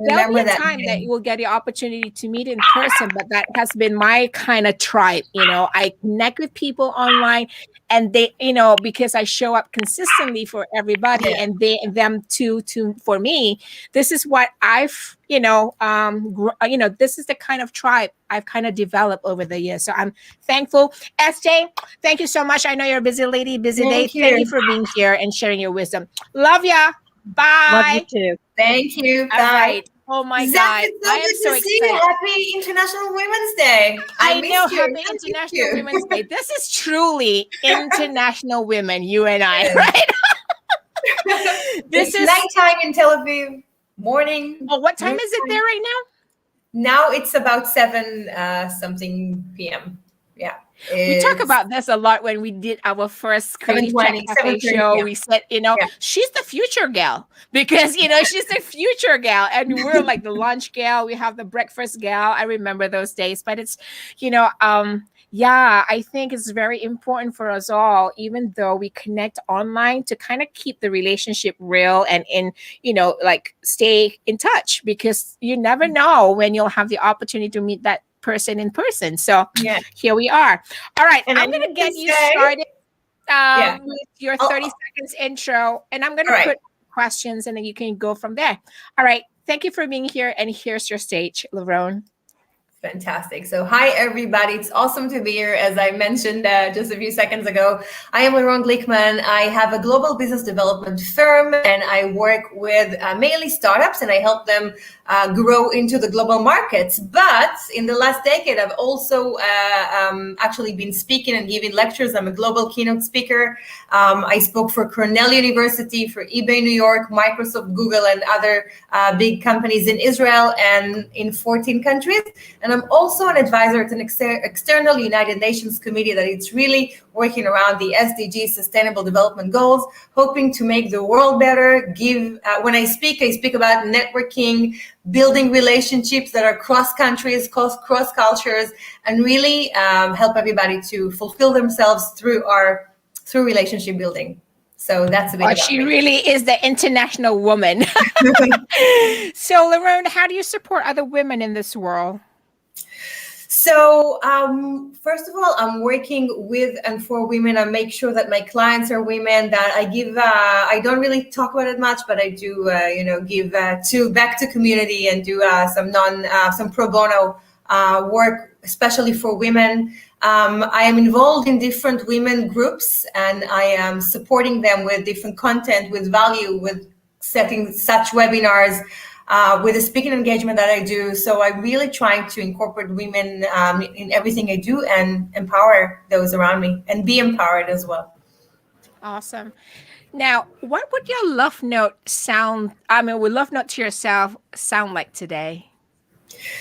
there'll be a time that you will get the opportunity to meet in person, but that has been my kind of tribe. I connect with people online, and they, because I show up consistently for everybody, and them too, for me. This is what I've, this is the kind of tribe I've kind of developed over the years. So I'm thankful. SJ, thank you so much. I know you're a busy lady, busy day. Thank you for being here and sharing your wisdom. Love ya. Bye. Love you too. Thank you. Bye. All right. Oh my Zeph, God. It's so good to see you. Happy International Women's Day. I know. Happy International Women's Day. This is truly International Women, you and I, right? This is nighttime in Tel Aviv, morning. Oh, what time is it there right now? Now it's about 7 something p.m. Yeah. We talk about this a lot when we did our first Creative Chat Cafe show. We said, she's the future gal, because, she's the future gal, and we're like the lunch gal. We have the breakfast gal. I remember those days, but it's, I think it's very important for us all, even though we connect online, to kind of keep the relationship real and stay in touch, because you never know when you'll have the opportunity to meet that person in person. So here we are. All right. And I'm going to get you started with your 30 seconds intro, and I'm going to put questions, and then you can go from there. All right. Thank you for being here. And here's your stage, Laron. Fantastic. So hi, everybody. It's awesome to be here. As I mentioned just a few seconds ago, I am Laron Glickman. I have a global business development firm, and I work with mainly startups, and I help them grow into the global markets. But in the last decade, I've also actually been speaking and giving lectures. I'm a global keynote speaker. I spoke for Cornell University, for eBay New York, Microsoft, Google, and other big companies in Israel and in 14 countries. And And I'm also an advisor to an external United Nations committee that it's really working around the SDG Sustainable Development Goals, hoping to make the world better. When I speak about networking, building relationships that are cross countries, cross cultures, and really help everybody to fulfill themselves through relationship building. So that's a bit about she me. really is the international woman. So, Lerone, how do you support other women in this world? So, first of all, I'm working with and for women. I make sure that my clients are women. That I give. I don't really talk about it much, but I do. Give back to community and do some pro bono work, especially for women. I am involved in different women groups, and I am supporting them with different content, with value, with setting such webinars, with the speaking engagement that I do. So I'm really trying to incorporate women in everything I do and empower those around me and be empowered as well. Awesome. Now, what would your love note love note to yourself sound like today?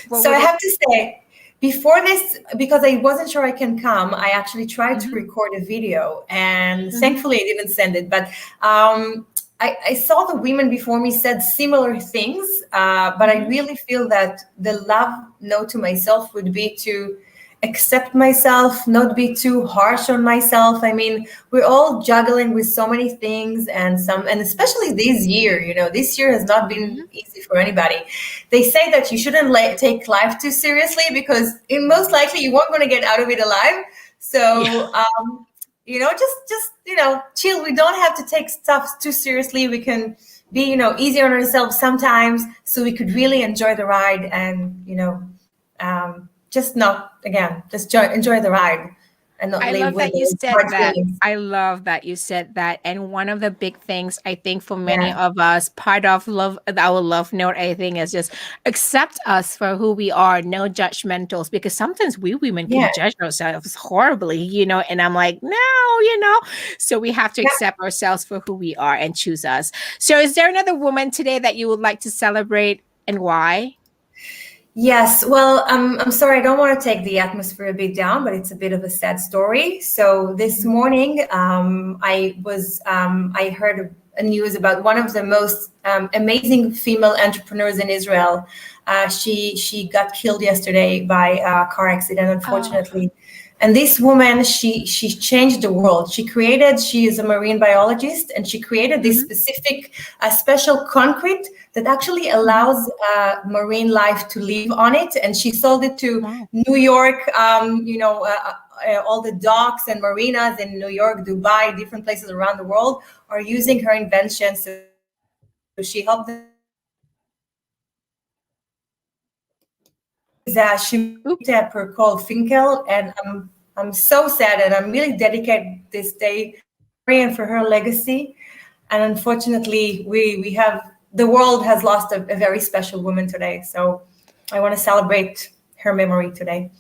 So I have to say, before this, because I wasn't sure I can come, I actually tried to record a video, and thankfully I didn't send it. But I saw the women before me said similar things, but I really feel that the love note to myself would be to accept myself, not be too harsh on myself. I mean, we're all juggling with so many things, and especially this year, this year has not been easy for anybody. They say that you shouldn't take life too seriously because most likely you weren't going to get out of it alive. So, just chill. We don't have to take stuff too seriously. We can be, easier on ourselves sometimes, so we could really enjoy the ride and, just enjoy the ride and not I live love with that you those said hard that. feelings. I love that you said that. And one of the big things I think for many of us, part of our love note, I think, is just accept us for who we are, no judgmentals, because sometimes we women can judge ourselves horribly, and I'm like, no, so we have to accept ourselves for who we are and choose us. So is there another woman today that you would like to celebrate, and why? Yes, well, I'm sorry, I don't want to take the atmosphere a bit down, but it's a bit of a sad story. So this morning, I heard a news about one of the most amazing female entrepreneurs in Israel. She got killed yesterday by a car accident, unfortunately. And this woman, she changed the world. She is a marine biologist, and she created this specific special concrete that actually allows marine life to live on it. And she sold it to New York, all the docks and marinas in New York, Dubai, different places around the world are using her invention. So she helped them. She moved at her called Finkel, and I'm so sad, and I'm really dedicated this day praying for her legacy. And unfortunately, the world has lost a very special woman today. So I want to celebrate her memory today.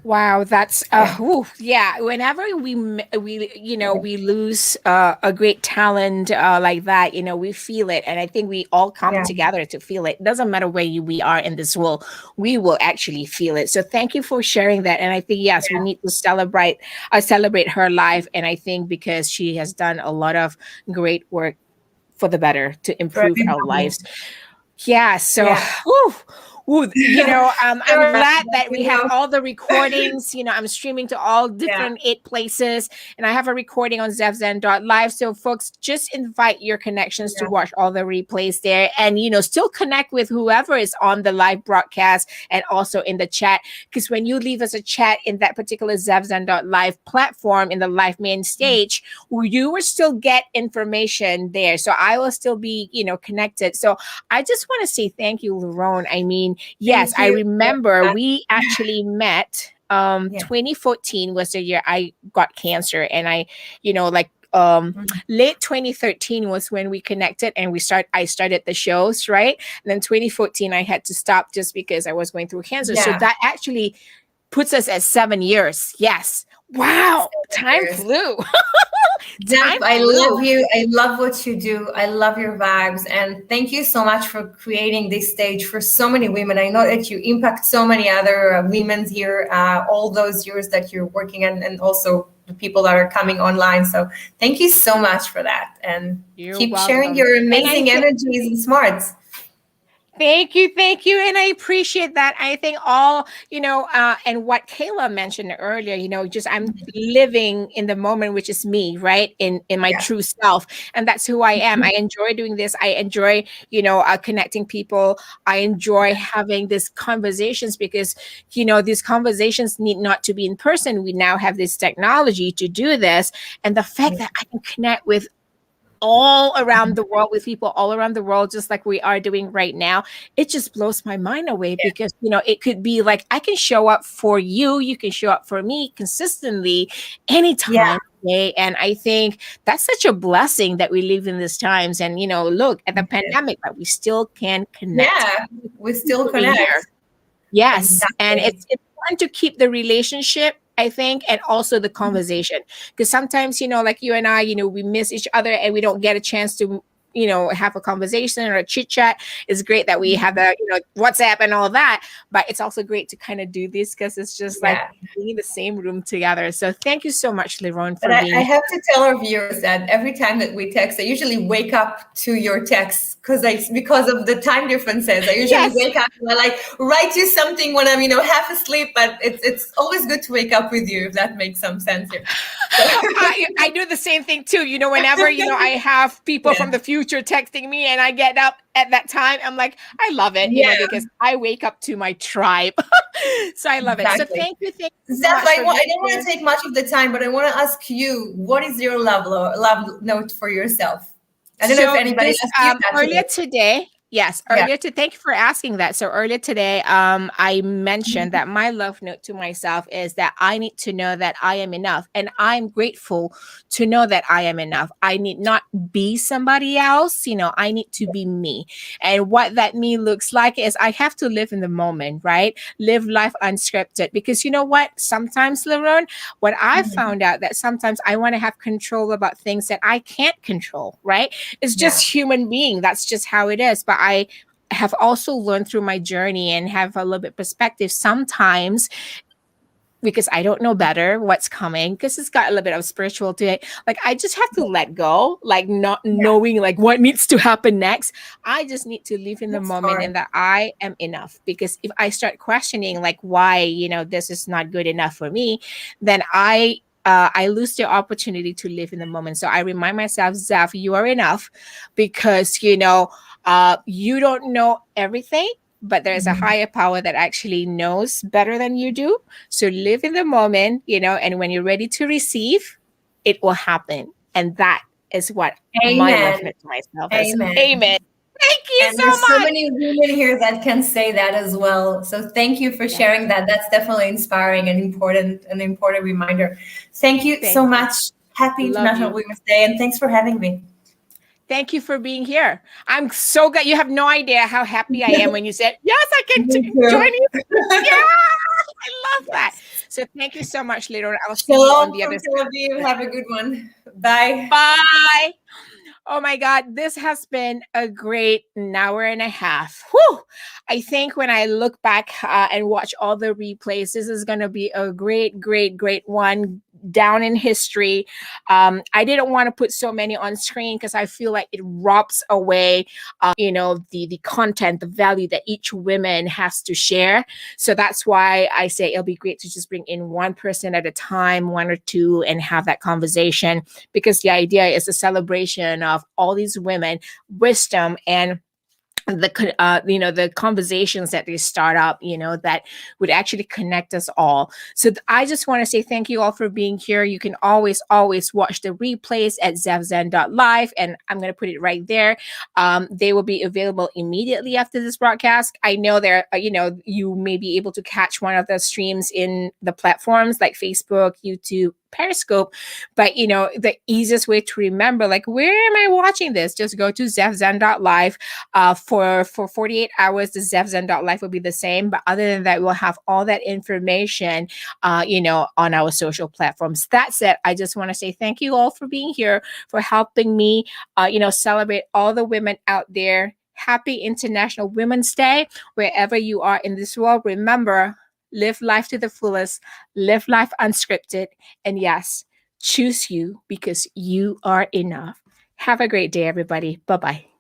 Wow, that's whenever we lose a great talent like that, we feel it, and I think we all come together to feel it. Doesn't matter where we are in this world, we will actually feel it. So thank you for sharing that. And I think we need to celebrate her life, and I think because she has done a lot of great work for the better to improve our lives. I'm glad that we have all the recordings. I'm streaming to all different 8 places, and I have a recording on zevzen.live. So folks, just invite your connections to watch all the replays there, and still connect with whoever is on the live broadcast and also in the chat, because when you leave us a chat in that particular zevzen.live platform in the live main stage, you will still get information there. So I will still be connected. So I just want to say thank you, Lerone. I mean, yes, I remember we actually met. 2014 was the year I got cancer, and I, late 2013 was when we connected, and I started the shows, right? And then 2014 I had to stop just because I was going through cancer. So that actually puts us at 7 years. Yes. Wow. Time flew. Zeph, I love you. I love what you do. I love your vibes. And thank you so much for creating this stage for so many women. I know that you impact so many other women here, all those years that you're working and also the people that are coming online. So thank you so much for that. And keep sharing your amazing energies and smarts. Thank you. And I appreciate that. I think all, and what Kayla mentioned earlier, just I'm living in the moment, which is me, right? In my true self. And that's who I am. I enjoy doing this. I enjoy, connecting people. I enjoy having these conversations because, these conversations need not to be in person. We now have this technology to do this. And the fact that I can connect with all around the world, with people all around the world, just like we are doing right now, it just blows my mind away because, it could be like, I can show up for you, you can show up for me consistently anytime. And I think that's such a blessing that we live in these times. And, look at the pandemic, but we still can connect. Yeah, we still connect. Yes. Exactly. And it's important to keep the relationship, I think, and also the conversation. Because sometimes, like you and I, we miss each other and we don't get a chance to, have a conversation or a chit chat. It's great that we have the, WhatsApp and all that, but it's also great to kind of do this because it's just like being in the same room together. So thank you so much, Liron, for being I have to tell our viewers that every time that we text, I usually wake up to your texts because of the time differences. I usually wake up and I write you something when I'm, half asleep, but it's always good to wake up with you, if that makes some sense here. I do the same thing too. Whenever, I have people from the future texting me and I get up at that time, I'm like, I love it, because I wake up to my tribe. So I love it. So thank you. Zeph, I don't want to take much of the time, but I want to ask you, what is your love note for yourself? I don't know if anybody asked you that earlier today. Yes, thank you for asking that. So earlier today, I mentioned that my love note to myself is that I need to know that I am enough. And I'm grateful to know that I am enough. I need not be somebody else. I need to be me. And what that me looks like is I have to live in the moment, right? Live life unscripted. Because you know what? Sometimes, Liron, what I found out that sometimes I want to have control about things that I can't control, right? It's just human being. That's just how it is. But I have also learned through my journey and have a little bit perspective sometimes, because I don't know better what's coming, because it's got a little bit of spiritual to it. Like, I just have to let go, like not knowing like what needs to happen next. I just need to live in the moment and that I am enough. Because if I start questioning like why, this is not good enough for me, then I lose the opportunity to live in the moment. So I remind myself, Zeph, you are enough, because, you don't know everything, but there's a higher power that actually knows better than you do. So live in the moment, and when you're ready to receive, it will happen. And that is what my love note to myself is. Amen. Thank you so much. So many women here that can say that as well. So thank you for sharing that. That's definitely inspiring and an important reminder. Thank you so much. Happy International Women's Day, and thanks for having me. Thank you for being here. I'm so glad. You have no idea how happy I am when you said, yes, I can join you. Yeah, I love that. So thank you so much, Liron. I'll see you on the other side. Have a good one. Bye. Bye. Oh my God, this has been a great hour and a half. Whew. I think when I look back and watch all the replays, this is going to be a great, great, great one down in history. I didn't want to put so many on screen because I feel like it robs away, the content, the value that each woman has to share. So that's why I say it'll be great to just bring in one person at a time, one or two, and have that conversation, because the idea is a celebration of all these women, wisdom, and the conversations that they start up, that would actually connect us all. So I just want to say thank you all for being here. You can always watch the replays at zephzen.live, and I'm going to put it right there. They will be available immediately after this broadcast. I know there, you may be able to catch one of the streams in the platforms like Facebook, YouTube, Periscope. But, you know, the easiest way to remember, like, where am I watching this? Just go to zefzen.live. For 48 hours, the zefzen.live will be the same. But other than that, we'll have all that information, you know, on our social platforms. That said, I just want to say thank you all for being here, for helping me, you know, celebrate all the women out there. Happy International Women's Day, wherever you are in this world. Remember, live life to the fullest, live life unscripted, and yes, choose you because you are enough. Have a great day, everybody. Bye-bye.